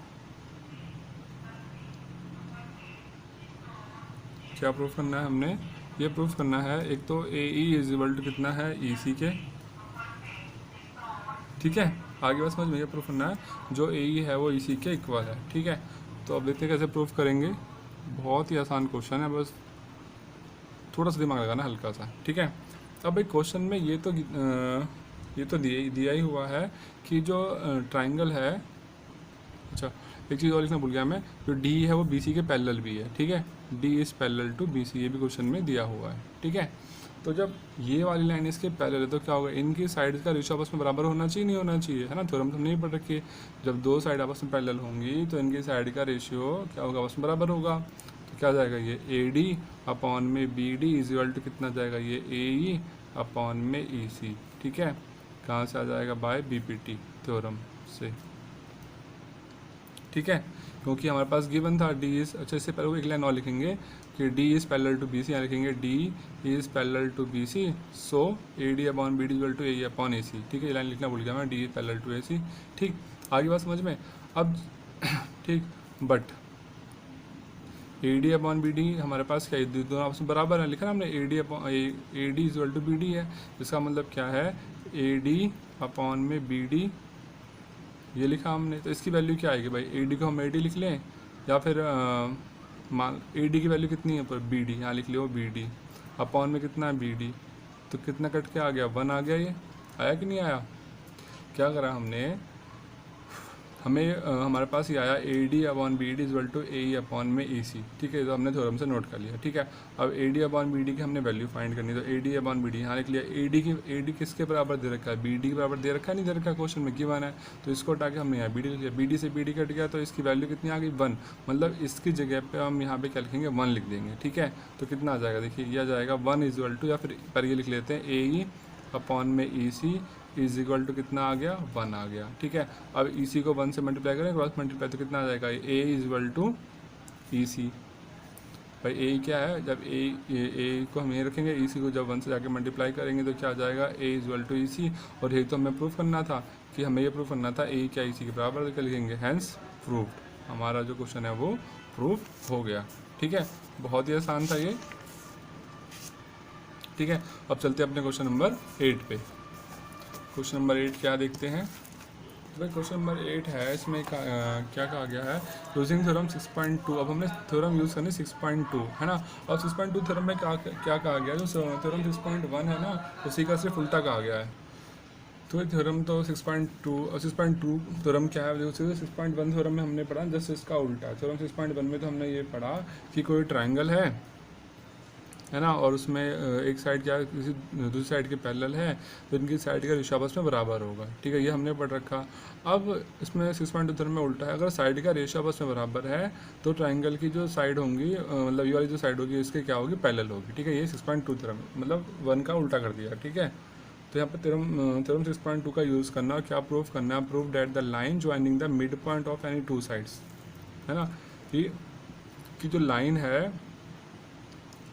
क्या प्रूफ करना है हमने, ये प्रूफ करना है एक तो ए ई इज इक्वल टू कितना है ई सी के। ठीक है, आगे बात समझ में, ये प्रूफ करना है जो ए ई है वो ई सी के इक्वल है। ठीक है, तो अब देखते हैं कैसे प्रूफ करेंगे। बहुत ही आसान क्वेश्चन है, बस थोड़ा सा दिमाग लगाना हल्का सा। ठीक है, अब एक क्वेश्चन में ये तो दिया ही हुआ है कि जो ट्रायंगल है, अच्छा एक चीज़ और लिखना भूल गया मैं, जो डी है वो बी सी के पैरेलल भी है। ठीक है, D is parallel to B C, ये भी क्वेश्चन में दिया हुआ है। ठीक है, तो जब ये वाली लाइन इसके पैरेलल है तो क्या होगा, इनकी साइड का रेशियो आपस में बराबर होना चाहिए, नहीं होना चाहिए, है ना। थ्योरम तो नहीं पढ़ रखी है, जब दो साइड आपस में पैरेलल होंगी तो इनकी साइड का रेशियो क्या होगा, आपस में बराबर होगा। तो क्या जाएगा, ये ए डी अपॉन में B D is equal to कितना जाएगा, ये ए ई अपॉन में ई सी। ठीक है, कहाँ से आ जाएगा, by B P T theorem से। ठीक है, क्योंकि हमारे पास गिवन था डी इज़, अच्छा इससे पहले वो एक लाइन और लिखेंगे कि D is parallel to B C, यहाँ लिखेंगे D is parallel to B C, so A D upon B D equal to A upon A C. ठीक है, ये लाइन लिखना भूल गया मैं, D is parallel to A C. ठीक, आगे बात समझ में। अब ठीक, but A D upon B D हमारे पास क्या है, दोनों आपस में बराबर है, लिखा ना हमने, A D upon A D equal to B D है। इसका मतलब क्या है, ए डी अपॉन में बी डी, ये लिखा हमने। तो इसकी वैल्यू क्या आएगी भाई, ए डी को हम ए डी लिख लें, या फिर मान ए डी की वैल्यू कितनी है पर बी डी, यहाँ लिख लो बी डी, अपॉन में कितना है बी डी, तो कितना कट के आ गया, 1 आ गया। ये आया कि नहीं आया, क्या करा हमने, हमें हमारे पास ये आया A D upon B D equal to A upon में ए सी। ठीक है, तो हमने थ्योरम से नोट कर लिया। ठीक है, अब A D upon B D की हमने वैल्यू फाइंड करनी, तो A D upon B D यहाँ लिख लिया। ए डी किसके बराबर दे रखा है, बी डी के बराबर दे रखा है, नहीं दे रखा क्वेश्चन में गिवन है, तो इसको हटा के हमने यहाँ बी डी लिख लिया। बी डी से बी डी कट गया, तो इसकी वैल्यू कितनी आ गई, 1, मतलब इसकी जगह पे हम यहाँ पे क्या लिखेंगे, 1 लिख देंगे। ठीक है, तो कितना आ जाएगा, देखिए ये आ जाएगा 1 इक्वल टू, या फिर पर ये लिख लेते हैं ए ई अपॉन में E C is equal to कितना आ गया, 1 आ गया। ठीक है, अब ई सी को 1 से मल्टीप्लाई करें, क्रॉस मल्टीप्लाई, तो कितना आ जाएगा, ए इज इक्वल टू ई सी। भाई ए क्या है, जब ए को हम ये रखेंगे, ई सी को जब 1 से जाके मल्टीप्लाई करेंगे तो क्या आ जाएगा, ए इज इक्वल टू ई सी। और यही तो हमें प्रूफ करना था, कि हमें ये प्रूफ करना था ए क्या ई सी के बराबर, तो लिखेंगे हैंस प्रूफ्ड। हमारा जो क्वेश्चन है वो प्रूफ हो गया। ठीक है, बहुत ही आसान था ये। ठीक है, अब चलते हैं अपने क्वेश्चन नंबर 8 पे। क्वेश्चन नंबर 8 क्या देखते हैं भाई, क्वेश्चन नंबर 8 है, इसमें क्या कहा गया है, यूजिंग थ्योरम 6.2। अब हमने थ्योरम यूज़ करनी 6.2 है ना। और 6.2 थ्योरम में क्या कहा गया, जो थ्योरम 6.1 है ना, उसी का सिर्फ उल्टा कहा गया है। तो ये थ्योरम तो 6.2 और 6.2 थ्योरम क्या है, जो 6.1 थ्योरम में हमने पढ़ा जस्ट इसका उल्टा। थ्योरम 6.1 में तो हमने ये पढ़ा कि कोई ट्राइंगल है ना, और उसमें एक साइड क्या किसी दूसरी साइड के पैरेलल है, तो इनकी साइड का रेशियो आपस में बराबर होगा। ठीक है, ये हमने पढ़ रखा। अब इसमें 6.2 थ्योरम में उल्टा है, अगर साइड का रेशियो आपस में बराबर है तो ट्राइंगल की जो साइड होंगी, मतलब ये वाली जो साइड होगी इसके क्या होगी, पैरेलल होगी। ठीक है, ये 6.2 थ्योरम मतलब 1 का उल्टा कर दिया। ठीक है, तो यहाँ पर थ्योरम 6.2 का यूज़ करना, और क्या प्रूव करना है, prove that the line joining the mid point of any 2 sides, है ना, कि जो लाइन है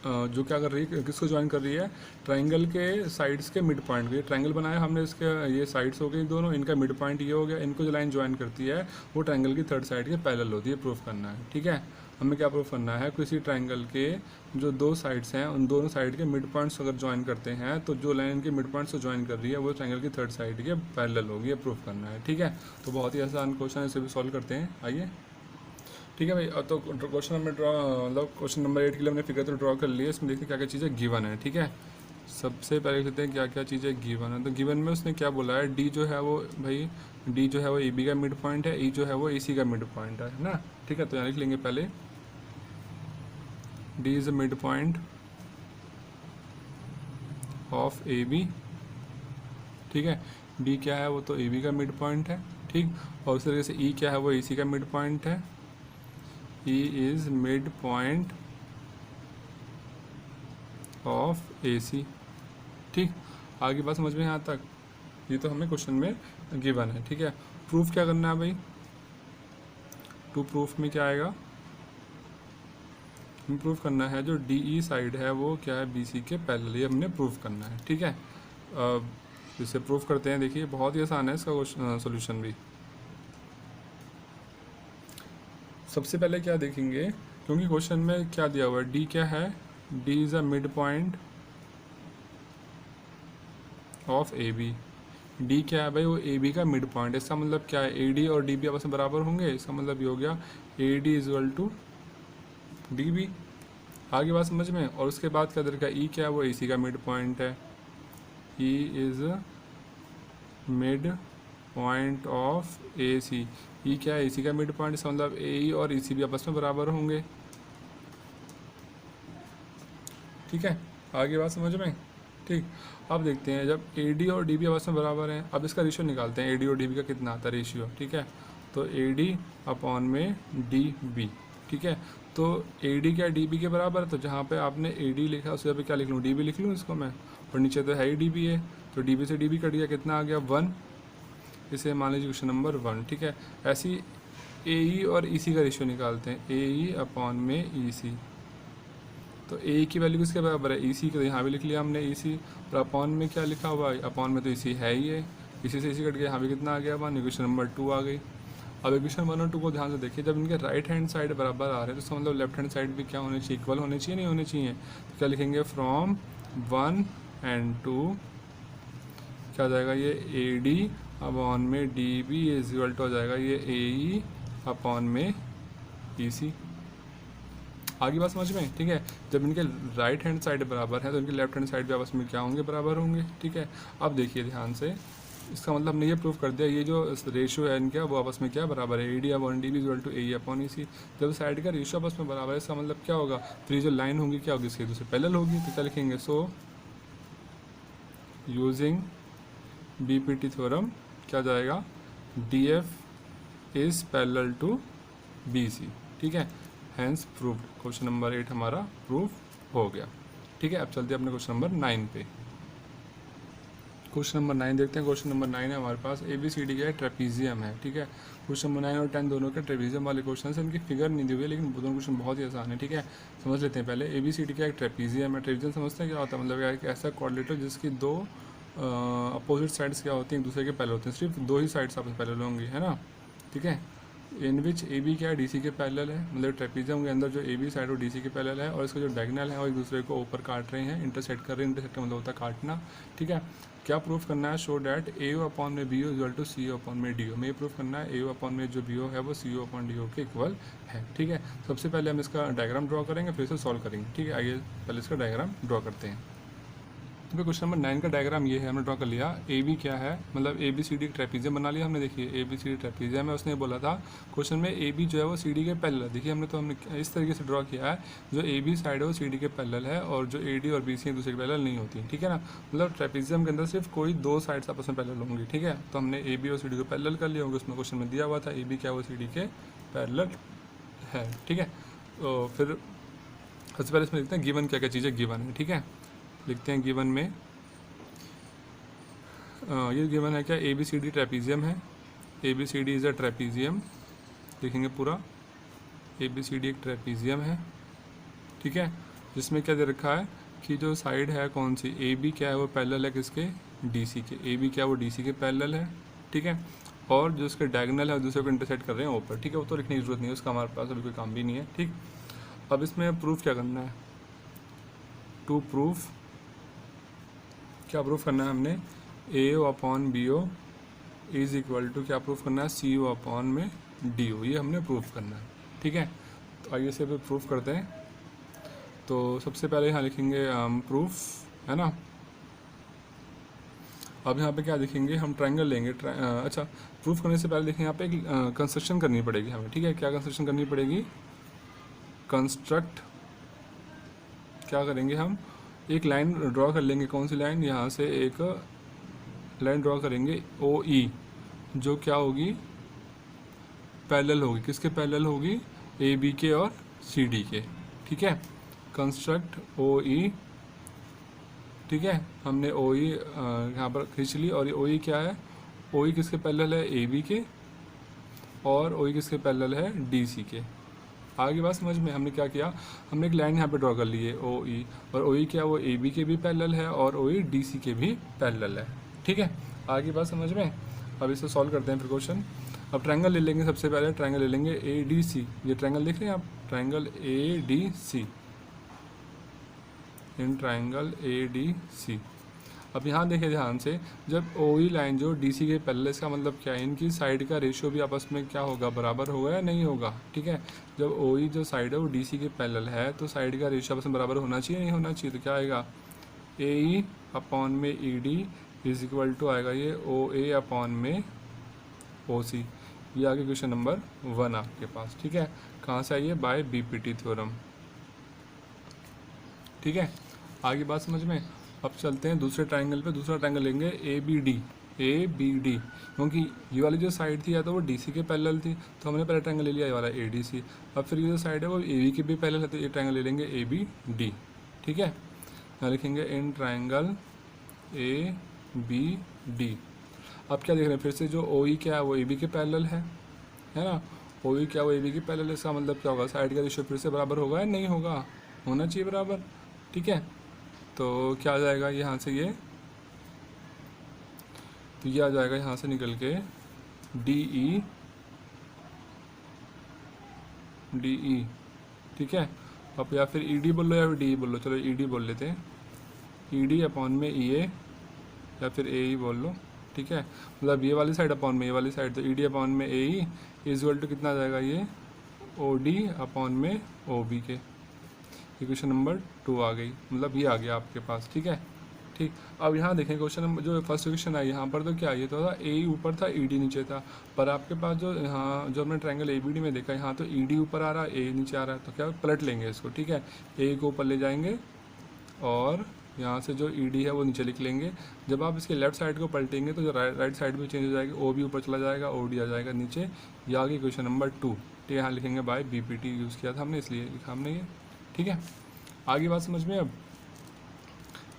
जो क्या कर रही है, किसको ज्वाइन कर रही है, ट्राइंगल के साइड्स के मिड पॉइंट को। ये ट्राइंगल बनाया हमने, इसके ये साइड्स हो गई दोनों, इनका मिड पॉइंट ये हो गया, इनको जो लाइन ज्वाइन करती है वो ट्राइंगल की थर्ड साइड के पैरेलल होती है, प्रूफ करना है। ठीक है, हमें क्या प्रूफ करना है, किसी ट्राइंगल के जो 2 साइड्स हैं उन दोनों साइड के मिड पॉइंट्स अगर ज्वाइन करते हैं तो जो लाइन के मिड पॉइंट्स को ज्वाइन कर रही है वो ट्राइंगल की थर्ड साइड के पैरेलल होगी, ये प्रूफ करना है। ठीक है, तो बहुत ही आसान क्वेश्चन है, इसे भी सॉल्व करते हैं, आइए। ठीक है भाई, तो क्वेश्चन नंबर मतलब क्वेश्चन नंबर 8 के लिए हमने फिगर तो ड्रॉ कर लिया। इसमें देखिए क्या क्या चीज़ें गिवन है। ठीक है, सबसे पहले देखते हैं क्या क्या चीज़ें गिवन है। तो गिवन में उसने क्या बोला है, डी जो है वो भाई, डी जो है वो ए बी का मिड पॉइंट है, ई जो है वो ए सी का मिड पॉइंट है ना। ठीक है, तो यहाँ लिख लेंगे पहले, D is a mid point of A B. ठीक है, डी क्या है, वो तो ए बी का मिड पॉइंट है। ठीक, और उसी तरीके से ई क्या है, वो ए सी का मिड पॉइंट है। E is midpoint of AC। ठीक, आगे बात समझ में यहाँ तक, ये तो हमें क्वेश्चन में गिवन है। ठीक है, प्रूफ क्या करना है भाई, टू प्रूफ में क्या आएगा, हमें प्रूफ करना है जो DE साइड है वो क्या है, BC के पैरेलल, ये हमने प्रूफ करना है। ठीक है, इसे प्रूफ करते हैं। देखिए बहुत ही आसान है इसका सॉल्यूशन भी। सबसे पहले क्या देखेंगे, क्योंकि क्वेश्चन में क्या दिया हुआ है, डी क्या है, D is a mid point of A B. D क्या है भाई, वो ए बी का मिड पॉइंट है। इसका मतलब क्या है, ए डी और डी बी आपस में बराबर होंगे, इसका मतलब ये हो गया A D is equal to D B. आगे बात समझ में। और उसके बाद क्या दे रखा है, ई क्या है, वो ए सी का मिड पॉइंट है, E is mid point of ए सी। ई क्या है, ए सी का मिड पॉइंट, इसका मतलब ए ई और ई सी भी आपस में बराबर होंगे। ठीक है, आगे बात समझ में। ठीक, अब देखते हैं जब ए डी और डी बी आपस में बराबर हैं, अब इसका रेशियो निकालते हैं, ए डी और डी बी का कितना आता है रेशियो। ठीक है, तो ए डी अपॉन में डी बी। ठीक है, तो ए डी क्या डी बी के बराबर है, तो जहाँ पे आपने ए डी लिखा है उस जगह पे क्या लिख लूँ, डी बी लिख लूँ इसको मैं, और नीचे तो है ही डी बी है, तो डी बी से डी बी कट गया, कितना आ गया 1। इसे मान लीजिए क्वेश्चन नंबर 1। ठीक है, ऐसी ए ई और ई सी का रेशियो निकालते हैं, ए ई अपॉन में ई सी। तो ए की वैल्यू किसके बराबर है, ई सी के, तो यहाँ भी लिख लिया हमने ई सी, और अपॉन में क्या लिखा हुआ है, अपॉन में तो ई सी है ही है, इसी से इसी कट गया, यहाँ भी कितना आ गया अपन, इक्वेशन नंबर 2 आ गई। अब इक्वेशन 1 और 2 को ध्यान से देखिए, जब इनके राइट हैंड साइड बराबर आ रहे हैं तो इसका मतलब लेफ्ट हैंड साइड भी क्या होने चाहिए, इक्वल होने चाहिए, नहीं होने चाहिए। तो क्या लिखेंगे, फ्रॉम 1 एंड 2 क्या हो जाएगा, ये ए डी अपॉन में D B is equal to हो जाएगा ये ए ई अपॉन में ई सी। आगे बात समझ में, ठीक है। जब इनके राइट हैंड साइड बराबर है तो इनके लेफ्ट हैंड साइड भी आपस में क्या होंगे, बराबर होंगे, ठीक है। अब देखिए ध्यान से, इसका मतलब हमने ये प्रूफ कर दिया, ये जो रेशियो है इनका वो आपस में क्या बराबर है, A D upon D B equal to A upon E C. जब साइड का रेशियो आपस में बराबर है इसका मतलब क्या होगा, फिर जो लाइन होगी क्या होगी, इसके दूसरे पैरेलल होगी। तो क्या लिखेंगे, so using B P T theorem क्या जाएगा, D F is parallel to B C, ठीक है। हैंस प्रूव्ड, क्वेश्चन नंबर 8 हमारा प्रूव हो गया, ठीक है। अब चलते हैं अपने क्वेश्चन नंबर 9 पे। क्वेश्चन नंबर 9 देखते हैं। क्वेश्चन नंबर 9 है हमारे पास, ए बी सी डी का ट्रेपीजियम है, ठीक है। क्वेश्चन नंबर 9 और 10 दोनों के ट्रेपीजियम वाले क्वेश्चन हैं, इनकी फिगर नहीं दी हुई है लेकिन दोनों क्वेश्चन बहुत ही आसान है, ठीक है। समझ लेते हैं पहले, ए बी सी डी का एक ट्रेपीजियम है। ट्रेपीजियम समझते हैं क्या होता है, मतलब क्या है कि ऐसा क्वाड्रिलेटरल जिसकी दो अपोजिट साइड्स क्या होती हैं, एक दूसरे के पैरेलल होते हैं, सिर्फ दो ही साइड्स आपस में पैरेलल होंगी, है ना, ठीक है। इन विच ए बी क्या है, डी सी के पैरेलल है, मतलब ट्रेपीजियम के अंदर जो ए बी साइड वो डी सी के पैरेलल है, और इसका जो डायगोनल है वो एक दूसरे को ऊपर काट रहे हैं, इंटरसेक्ट कर रहे हैं, इंटरसेक्ट का मतलब होता है काटना, ठीक है। क्या प्रूफ करना है, show that A O upon में B O equal to C O upon में डी ओ। में प्रूफ करना है ए ओ अपॉन में जो बी ओ है वो सी ओ अपॉन डी ओ के इक्वल है, ठीक है। सबसे पहले हम इसका डायग्राम ड्रॉ करेंगे, फिर इसे सॉल्व करेंगे, ठीक है। आइए पहले इसका डायग्राम ड्रॉ करते हैं। तो क्वेश्चन नंबर 9 का डायग्राम ये है, हमने ड्रॉ कर लिया। ए बी क्या है, मतलब A B C D trapezium बना लिया हमने, देखिए A B C D trapezium है। उसने बोला था क्वेश्चन में ए बी जो है वो सी डी के पैरेलल है, देखिए हमने इस तरीके से ड्रॉ किया है, जो ए बी साइड है वो सी डी के पैरेलल है, और जो ए डी और बी सी एक दूसरे के पैरेलल नहीं होती, ठीक है ना। मतलब ट्रेपीजियम के अंदर सिर्फ कोई दो साइड्स आपस में पैरेलल होंगी, ठीक है। तो हमने ए बी और सी डी को पैरेलल कर लिया होंगे, उसमें क्वेश्चन में दिया हुआ था ए बी क्या वो सी डी के पैरेलल है, ठीक है। तो फिर सबसे पहले इसमें लिखते हैं गिवन क्या क्या चीज़ें गिवन है, ठीक है। लिखते हैं गिवन में ये गिवन है क्या, A B C D trapezium है, A B C D is a trapezium, लिखेंगे पूरा, ए बी सी डी एक ट्रेपीजियम है, ठीक है। जिसमें क्या दे रखा है कि जो साइड है कौन सी, ए बी क्या है वो पैरेलल है किसके, डी सी के, ए बी क्या है वो डी सी के पैरेलल है, ठीक है। और जो उसके डायगोनल है दूसरे को इंटरसेक्ट कर रहे हैं ऊपर, ठीक है। वो तो लिखने की जरूरत नहीं है, उसका हमारे पास अभी कोई काम भी नहीं है, ठीक। अब इसमें प्रूफ क्या करना है, टू प्रूफ क्या प्रूफ करना है हमने, A O upon B O is equal to क्या प्रूफ करना है, सी ओ अपॉन में डी ओ, ये हमने प्रूफ करना है, ठीक है। तो आइए इसे प्रूफ करते हैं। तो सबसे पहले यहाँ लिखेंगे प्रूफ, है ना। अब यहाँ पे क्या लिखेंगे, हम ट्रायंगल लेंगे, अच्छा प्रूफ करने से पहले देखें यहाँ पे कंस्ट्रक्शन करनी पड़ेगी हमें, ठीक है। क्या कंस्ट्रक्शन करनी पड़ेगी, कंस्ट्रक्ट क्या करेंगे हम, एक लाइन ड्रॉ कर लेंगे, कौन सी लाइन, यहाँ से एक लाइन ड्रॉ करेंगे ओ ई, जो क्या होगी, पैरेलल होगी, किसके पैरेलल होगी, ए बी के और सी डी के, ठीक है। कंस्ट्रक्ट ओ ई, ठीक है। हमने ओ ई यहाँ पर खींच ली, और ओ ई क्या है, ओ ई किसके पैरेलल है, ए बी के, और ओ ई किसके पैरेलल है, डी सी के। आगे बात समझ में, हमने क्या किया, हमने एक लाइन यहाँ पे ड्रॉ कर ली है ओ ई, और ओ ई क्या वो ए बी के भी पैरेलल है और ओ ई डी सी के भी पैरेलल है, ठीक है। आगे बात समझ में। अब इसे सॉल्व करते हैं फिर क्वेश्चन। अब ट्रायंगल ले लेंगे, सबसे पहले ट्रायंगल ले लेंगे ए डी सी, ये ट्रायंगल देख रहे हैं आप, triangle A D C, in triangle A D C. अब यहाँ देखिए ध्यान से, जब ओ ई लाइन जो डी सी के पैरेलल, इसका मतलब क्या है, इनकी साइड का रेशियो भी आपस में क्या होगा, बराबर होगा या नहीं होगा, ठीक है। जब ओ ई जो साइड है वो डी सी के पैरेलल है तो साइड का रेशियो आपस में बराबर होना चाहिए, नहीं होना चाहिए। तो क्या आएगा, ए ई अपॉन में E D is equal to आएगा ये ओ ए अपॉन में ओ सी। ये आगे क्वेश्चन नंबर 1 आपके पास, ठीक है। कहाँ से आइए, by B P T theorem, ठीक है। आगे बात समझ में। अब चलते हैं दूसरे ट्रायंगल पे, दूसरा ट्रायंगल लेंगे A B D, A B D, क्योंकि ये वाली जो साइड थी या तो वो डी सी के पैरेलल थी, तो हमने पहले ट्रायंगल ले लिया ये वाला ए डी सी। अब फिर ये जो साइड है वो ए बी के भी पैरेलल है, तो ये ट्रायंगल ले लेंगे ए बी डी, ठीक है। यहाँ लिखेंगे in triangle A B D. अब क्या देख रहे हैं, फिर से जो ओ ई क्या है वो ए बी के पैरेलल है ना, ओ ई क्या, वो ए बी की पैरेलल, इसका मतलब क्या होगा, साइड का रेशियो फिर से बराबर होगा या नहीं होगा, होना चाहिए बराबर। ठीक है, तो क्या आ जाएगा यहाँ से ये, तो ये आ जाएगा यहाँ से निकल के डी ई, ठीक है। अब या फिर ई डी बोल लो या फिर डी बोल लो, चलो ई डी बोल लेते हैं, ई डी अपॉन में ई ए या फिर ए ई बोल लो, ठीक है। मतलब ये वाली साइड अपॉन में ये वाली साइड, तो ई डी अपॉन में ए ई इक्वल टू कितना आ जाएगा ये, ओ डी अपॉन में ओ बी के। इक्वेशन नंबर 2 आ गई, मतलब ये आ गया आपके पास, ठीक है। ठीक, अब यहाँ देखें क्वेश्चन नंबर जो फर्स्ट क्वेश्चन आई यहाँ पर, तो क्या ये तो था ए ऊपर था ई डी नीचे था, पर आपके पास जो यहाँ जो हमने ट्रायंगल ए बी डी में देखा, यहाँ तो ई डी ऊपर आ रहा है, ए नीचे आ रहा है, तो क्या पलट लेंगे इसको, ठीक है। ए को ऊपर ले जाएंगे और यहाँ से जो ई डी है वो नीचे लिख लेंगे। जब आप इसके लेफ्ट साइड को पलटेंगे तो जो राइट साइड भी चेंज हो जाएगी, ओ भी ऊपर चला जाएगा, ओ डी आ जाएगा नीचे। ये आ गई क्वेश्चन नंबर 2, ठीक है। यहाँ लिखेंगे by B P T, use किया था हमने इसलिए लिखा हमने ये, ठीक है। आगे बात समझ में अब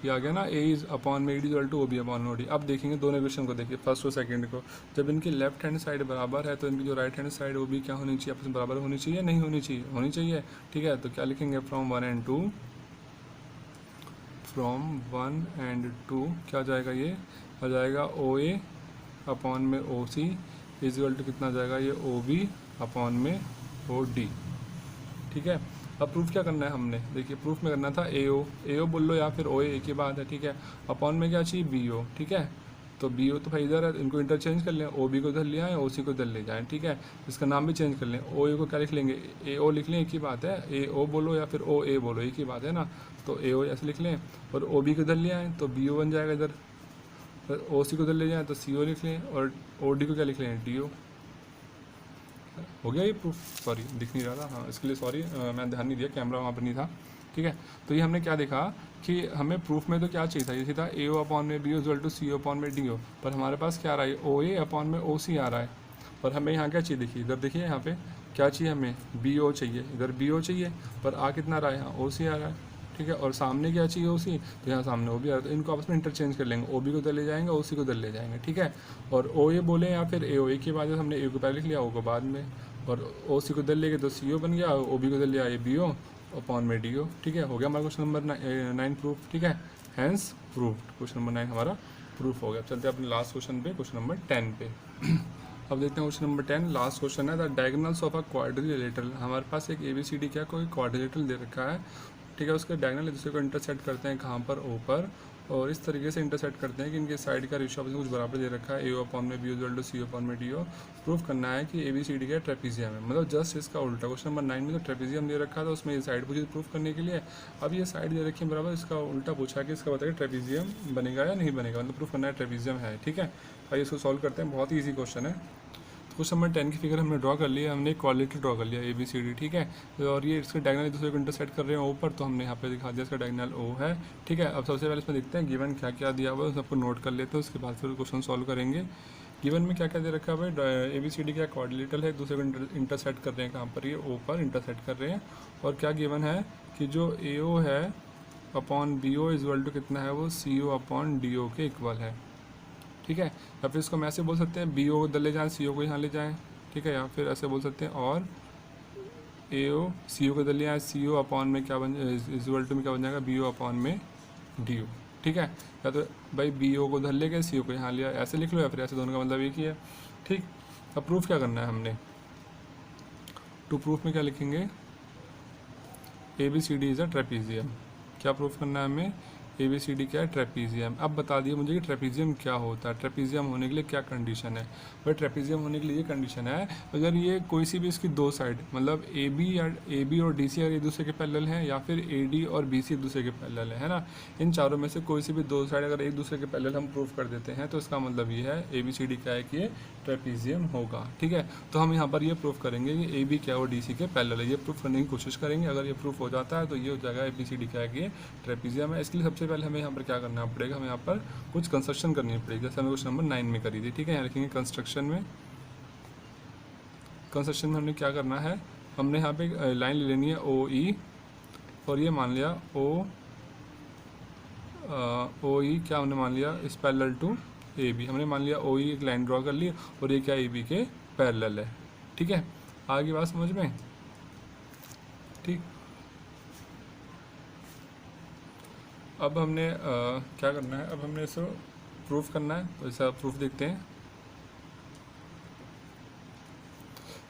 ये आ गया ना, ए इज अपॉन में E D equal to O B upon O D. अब देखेंगे दोनों क्वेश्चन को, देखिए फर्स्ट और सेकंड को, जब इनकी लेफ्ट हैंड साइड बराबर है तो इनकी जो राइट हैंड साइड वो भी क्या होनी चाहिए, आपस में बराबर होनी चाहिए, नहीं होनी चाहिए, होनी चाहिए, ठीक है। तो क्या लिखेंगे, फ्रॉम 1 एंड 2, फ्रॉम 1 एंड 2 क्या आ जाएगा, ये आ जाएगा ओ ए अपॉन में ओ सी इज इक्वल टू कितना आ जाएगा, ये ओ बी अपॉन में ओ डी, ठीक है। अब प्रूफ क्या करना है हमने, देखिए प्रूफ में करना था ए ओ बोल लो या फिर ओ ए, एक ही बात है, ठीक है। अपॉन में क्या चाहिए, बी ओ, ठीक है। तो बी ओ तो भाई इधर है, इनको इंटरचेंज कर लें, ओ बी को इधर ले आए, ओ सी को इधर ले जाएं, ठीक है। इसका नाम भी चेंज कर लें, ओ ए को क्या लिख लेंगे, ए ओ लिख लें, एक ही बात है, ए ओ बोलो या फिर ओ ए बोलो, एक ही बात है ना। तो ए ओ ऐसे लिख लें, और ओ बी को इधर ले आएँ तो बी ओ बन जाएगा इधर, ओ सी को इधर ले जाएँ तो सी ओ लिख लें, और ओ डी को क्या लिख लें, डी ओ। हो गया ये प्रूफ, सॉरी दिख नहीं रहा था, हाँ इसके लिए सॉरी, मैं ध्यान नहीं दिया, कैमरा वहाँ पर नहीं था, ठीक है। तो ये हमने क्या देखा कि हमें प्रूफ में तो क्या चाहिए था, ये था ए ओ अपॉन में B O equal to C O upon में डी ओ, पर हमारे पास क्या आ रहा है, ओ ए अपॉन में ओ सी आ रहा है। पर हमें यहाँ क्या चाहिए, देखिए इधर देखिए यहाँ पे क्या चाहिए, हमें बी ओ चाहिए, इधर बी ओ चाहिए, पर आ कितना रहा है, यहाँ ओ सी आ रहा है, ठीक है। और सामने क्या चाहिए, ओ सी, तो यहाँ सामने ओ बी आ रहा है, तो इनको आपस में इंटरचेंज कर लेंगे, ओ बी को इधर ले जाएंगे, ओ सी को इधर ले जाएंगे, ठीक है। और ओ ए बोले या फिर ए ओ, एक ही बात है, हमने ए को पहले लिख लिया, ओ को बाद में, और ओ सी को इधर ले गए तो सी ओ बन गया, ओ बी को इधर ले आए बी ओ अपॉन में डी ओ, ठीक है। हो गया हमारा क्वेश्चन नंबर 9 प्रूफ, ठीक है। हैंस प्रूफ, क्वेश्चन नंबर 9 हमारा प्रूफ हो गया। चलते हैं अपने लास्ट क्वेश्चन पे, क्वेश्चन नंबर 10 पे। अब देखते हैं क्वेश्चन नंबर 10, लास्ट क्वेश्चन है, the diagonals of a quadrilateral. हमारे पास एक ABCD क्या कोई क्वाड्रिलेटरल दे रखा है, ठीक है। उसके डायगोनल दूसरे को इंटरसेक्ट करते हैं कहाँ पर, O पर, और इस तरीके से इंटरसेक्ट करते हैं कि इनके साइड का रेशियो आपस में कुछ बराबर दे रखा है, ए ओ अपॉन में B equal to C upon में डी ओ। प्रूफ करना है कि ABCD का ट्रेपीजियम है, मतलब जस्ट इसका उल्टा। क्वेश्चन नंबर 9 में तो ट्रेपीजियम दे रखा था, उसमें ये साइड पूछी प्रूफ करने के लिए, अब ये साइड दे रखी है बराबर, इसका उल्टा पूछा कि इसका बताइए ट्रेपीजियम बनेगा या नहीं बनेगा, मतलब प्रूफ करना है ट्रेपीजियम है, ठीक है। आइए इसको सॉल्व करते हैं, बहुत ही ईजी क्वेश्चन है। क्वेश्चन नंबर 10 की फिगर हमने ड्रॉ कर लिया, हमने एक क्वाड्रिलेटरल ड्रॉ कर लिया ABCD, ठीक है। और ये इसके डायगोनल एक दूसरे को इंटरसेक्ट कर रहे हैं ऊपर, तो हमने यहाँ पे दिखा दिया इसका डायगोनल O है, ठीक है। अब सबसे पहले इसमें देखते हैं गिवन क्या क्या दिया हुआ है, सबको नोट कर लेते हैं, उसके बाद फिर क्वेश्चन सॉल्व करेंगे। गिवन में क्या क्या दे रखा है भाई, ABCD का क्वाड्रिलेटरल है, एक दूसरे को इंटरसेक्ट कर रहे हैं कहाँ पर, ये O पर इंटरसेक्ट कर रहे हैं। और क्या गिवन है कि जो AO है upon BO is equal to कितना है, वो CO अपॉन DO के इक्वल है, ठीक है। या फिर इसको हम ऐसे बोल सकते हैं, BO को इधर ले जाएँ, CO को यहाँ ले जाएँ, ठीक है। या फिर ऐसे बोल सकते हैं, और AO CO को इधर ले आए, CO अपॉन में क्या बन इक्वल टू में क्या बन जाएगा, BO अपॉन में DO, ठीक है। या तो भाई BO को इधर ले गए, CO को यहाँ लिया, ऐसे लिख लो, या फिर ऐसे, दोनों का मतलब एक ही है, ठीक। अब प्रूफ क्या करना है हमने, टू प्रूफ में क्या लिखेंगे, ABCD इज़ अ ट्रेपीजियम। क्या प्रूफ करना है हमें, ABCD क्या है, ट्रेपीजियम। अब बता दिए मुझे कि ट्रेपीजियम क्या होता है, ट्रेपीजियम होने के लिए क्या कंडीशन है। भाई ट्रेपीजियम होने के लिए ये कंडीशन है, अगर ये कोई सी भी इसकी दो साइड, मतलब AB और DC अगर एक दूसरे के पैरेलल हैं, या फिर AD और BC एक दूसरे के पैरेलल है ना, इन चारों में से कोई सी भी दो साइड अगर एक दूसरे के पैरेलल हम प्रूफ कर देते हैं, तो इसका मतलब ये है ABCD क्या है कि ये ट्रेपीजियम होगा, ठीक है। तो हम यहाँ पर ये प्रूफ करेंगे कि AB क्या और DC के पैरेलल है, ये प्रूफ करने की कोशिश करेंगे। अगर ये प्रूफ हो जाता है तो ये हो जाएगा ABCD क्या है कि ये ट्रेपीजियम है। इसके लिए सबसे पहले हमें यहाँ पर क्या करना पड़ेगा, हमें यहाँ पर कुछ कंस्ट्रक्शन करनी पड़ेगी, जैसे हमने क्वेश्चन नंबर 9 में करी थी, ठीक है। यहाँ लिखेंगे कंस्ट्रक्शन में, कंस्ट्रक्शन में हमने क्या करना है, हमने यहाँ पे लाइन ले लेनी है OE, और ये मान लिया OE क्या हमने मान लिया, इस पैरेलल टू AB, हमने मान लिया OE एक लाइन ड्रॉ कर ली, और ये क्या AB के पैरेलल है, ठीक है। आगे बात समझ में? ठीक। अब हमने क्या करना है, अब हमने इसको प्रूफ करना है। तो इसका प्रूफ देखते हैं।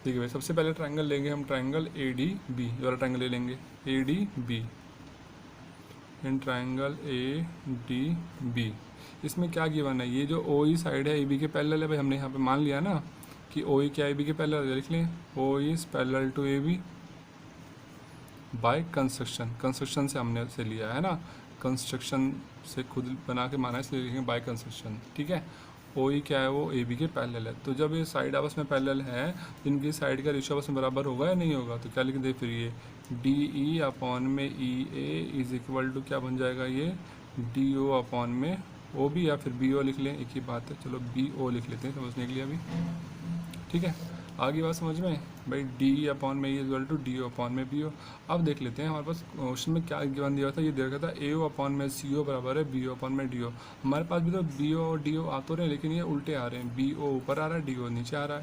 देखिए भाई, सबसे पहले ट्रायंगल लेंगे हम, ट्रायंगल ए डी बी वाला ट्रायंगल ले लेंगे, A D B. In triangle A D B, इसमें क्या गिवन है, ये जो ओ ई साइड है ए बी के पैरेलल है भाई। हमने यहाँ पे मान लिया ना कि ओ ई क्या ए बी के पैरेलल है, लिख लें O is parallel to A B by construction. Construction से हमने से लिया है ना, कंस्ट्रक्शन से खुद बना के माना है, इसलिए लिखेंगे बाय कंस्ट्रक्शन। ठीक है, ओ ई क्या है, वो ए बी के पैरेलल है। तो जब ये साइड आपस में पैरेलल है, इनकी साइड का रेशियो आपस में बराबर होगा या नहीं होगा? तो क्या लिख दे फिर, ये डी ई अपॉन में ई ए इज इक्वल टू क्या बन जाएगा, ये डी ओ अपॉन में ओ बी, या फिर बी ओ लिख लें, एक ही बात है। चलो बी ओ लिख लेते हैं समझने के लिए अभी। ठीक है, आगे बात समझ में भाई, डी अपॉन में is equal to D O upon में बी ओ। अब देख लेते हैं हमारे पास क्वेश्चन में क्या गिवन दिया था, ये दे रखा था ए ओ अपॉन में सी ओ बराबर है बी ओ अपॉन में डी ओ। हमारे पास भी तो बी ओ और डी ओ आ तो रहे हैं, लेकिन ये उल्टे आ रहे हैं, बी ओ ऊपर आ रहा है, डी ओ नीचे आ रहा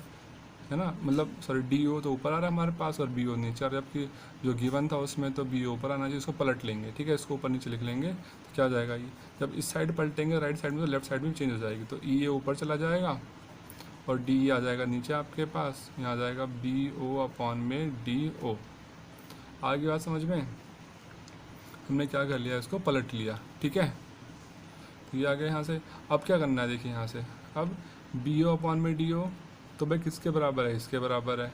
है ना, मतलब सॉरी डी ओ तो ऊपर आ रहा है हमारे पास और बी ओ नीचे आ रहा है। जबकि जो गिवन था उसमें तो बी ओ ऊपर आना चाहिए, इसको पलट लेंगे। ठीक है, इसको ऊपर नीचे लिख लेंगे तो क्या हो जाएगा, ये जब इस साइड पलटेंगे राइट साइड में तो लेफ्ट साइड में चेंज हो जाएगी। तो ई ए ऊपर चला जाएगा और डी आ जाएगा नीचे आपके पास, यहाँ आ जाएगा बी ओ अपॉन में डी ओ। आगे बात समझ में, हमने क्या कर लिया, इसको पलट लिया। ठीक है, तो ये आ गया यहाँ से। अब क्या करना है, देखिए यहाँ से, अब बी ओ अपॉन में डी ओ, तो भाई किसके बराबर है, इसके बराबर है।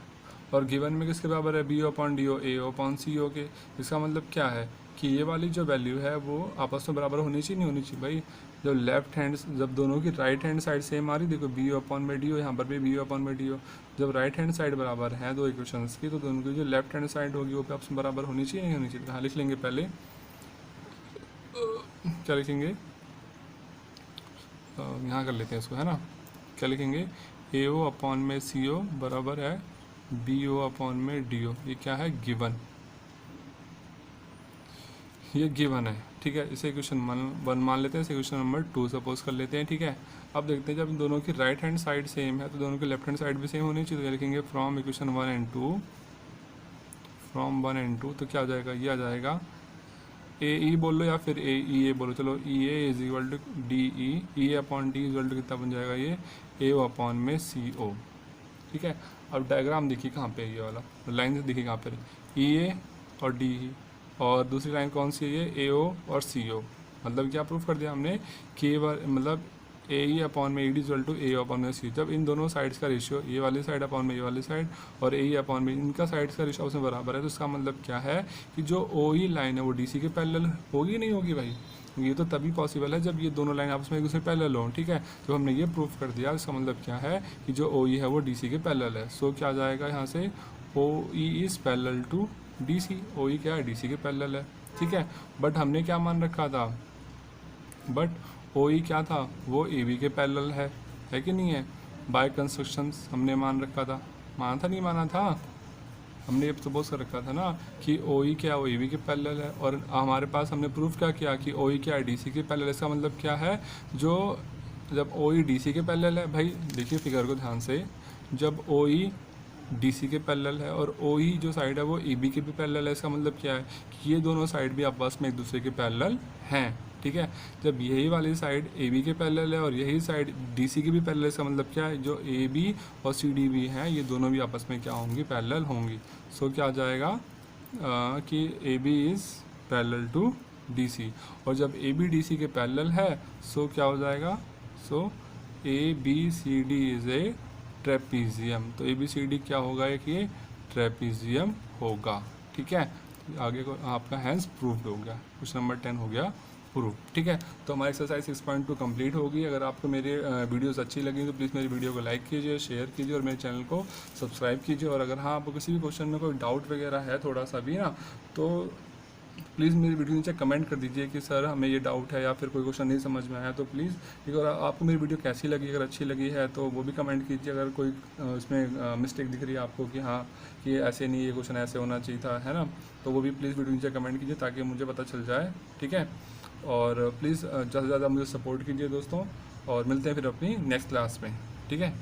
और गिवन में किसके बराबर है, B O upon D O, A O upon C O के। इसका मतलब क्या है कि ये वाली जो वैल्यू है वो आपस में बराबर होनी चाहिए, नहीं होनी चाहिए भाई। जब लेफ्ट हैंड, जब दोनों की राइट हैंड साइड सेम आ रही, देखो बी ओ अपॉन में डी ओ, यहाँ पर भी बी ओ अपॉन में डी ओ। जब राइट हैंड साइड बराबर है दो इक्वेशंस की, तो दोनों की जो लेफ्ट हैंड साइड होगी वो आपस में बराबर होनी चाहिए, नहीं होनी चाहिए। हाँ, लिख लेंगे पहले, क्या लिखेंगे, यहाँ कर लेते हैं इसको, है ना। क्या लिखेंगे, ए ओ अपॉन में सी ओ बराबर है बी ओ अपॉन में डी ओ। ये क्या है, गिवन, ये गिवन है। ठीक है, इसे क्वेश्चन 1 मान लेते हैं, इसे क्वेश्चन नंबर 2 सपोज कर लेते हैं। ठीक है, अब देखते हैं जब दोनों की राइट हैंड साइड सेम है तो दोनों की लेफ्ट हैंड साइड भी सेम होनी चाहिए। तो लिखेंगे from equation 1 and 2, from 1 and 2, तो क्या आ जाएगा, ये आ जाएगा ए ई बोल लो या फिर ए ई ए बोलो। चलो E A is equal to D E, E upon D is equal to कितना बन जाएगा, ये ए ओ अपॉन में सी ओ। ठीक है, अब डायग्राम देखिए कहाँ पे है, ये वाला लाइन देखिए कहाँ पे, ई ए और डी ई, और दूसरी लाइन कौन सी है, ये ए ओ और सी ओ। मतलब क्या प्रूफ कर दिया हमने कि मतलब ए ई अपॉन में E D equal to A upon में सी। जब इन दोनों साइड्स का रेशियो, ये वाली साइड अपॉन में ये वाली साइड और ए ई अपॉन में इनका साइड्स का रेशियो उसमें बराबर है, तो इसका मतलब क्या है कि जो ओ ई लाइन है वो डी सी के पैरेलल होगी, नहीं होगी भाई। ये तो तभी पॉसिबल है जब ये दोनों लाइन आपस में एक दूसरे पैरेलल हो। ठीक है, तो हमने ये प्रूफ कर दिया, इसका मतलब क्या है कि जो ओ ई है वो डी सी के पैरेलल है। सो क्या आ जाएगा यहाँ से, O E is parallel to D C. O E क्या है, डी सी के पैरेलल है। ठीक है, बट हमने क्या मान रखा था, बट ओ ई क्या था, वो ए बी के पैरेलल है कि नहीं है। बाय कंस्ट्रक्शन हमने मान रखा था, माना था नहीं माना था, हमने ये सपोज कर रखा था ना कि ओ ई क्या, वो ए बी के पैरेलल है। और हमारे पास हमने प्रूफ क्या किया कि ओ ई क्या है, डी सी के पैरेलल। इसका मतलब क्या है, जो जब ओ ई डी सी के पैरेलल है, भाई देखिए फिगर को ध्यान से, जब ओ ई डी सी के पैरेलल है और ओ ई जो साइड है वो ए बी के भी पैरेलल है, इसका मतलब क्या है कि ये दोनों साइड भी आपस में एक दूसरे के पैरेलल हैं। ठीक है, जब यही वाली साइड ए बी के पैरेलल है और यही साइड डी सी की भी पैरेलल है, इसका मतलब क्या है, जो ए बी और सी डी भी हैं ये दोनों भी आपस में क्या होंगी, पैरेलल होंगी। सो क्या आ जाएगा कि A B is parallel to D C, और जब ए बी डी सी के पैरेलल है सो क्या हो जाएगा, so A B C D is a trapezium. तो ए बी सी डी क्या होगा, एक ये ट्रेपीजियम होगा। ठीक है, आगे को आपका हैंस प्रूव्ड हो गया, क्वेश्चन नंबर 10 हो गया प्रूफ। ठीक है, तो हमारी एक्सरसाइज 6.2 कंप्लीट होगी। अगर आपको मेरे वीडियोस अच्छी लगी तो प्लीज़ मेरी वीडियो को लाइक कीजिए, शेयर कीजिए और मेरे चैनल को सब्सक्राइब कीजिए। और अगर हाँ आपको किसी भी क्वेश्चन में कोई डाउट वगैरह है थोड़ा सा भी ना, तो प्लीज़ मेरी वीडियो नीचे कमेंट कर दीजिए कि सर हमें ये डाउट है या फिर कोई क्वेश्चन नहीं समझ में आया तो प्लीज़। ठीक है, और आपको मेरी वीडियो कैसी लगी, अगर अच्छी लगी है तो वो भी कमेंट कीजिए। अगर कोई इसमें मिस्टेक दिख रही है आपको कि हाँ कि ऐसे नहीं, ये क्वेश्चन ऐसे होना चाहिए था, है ना, तो वो भी प्लीज़ वीडियो नीचे कमेंट कीजिए ताकि मुझे पता चल जाए। ठीक है, और प्लीज़ ज़्यादा से ज़्यादा मुझे सपोर्ट कीजिए दोस्तों, और मिलते हैं फिर अपनी नेक्स्ट क्लास में। ठीक है।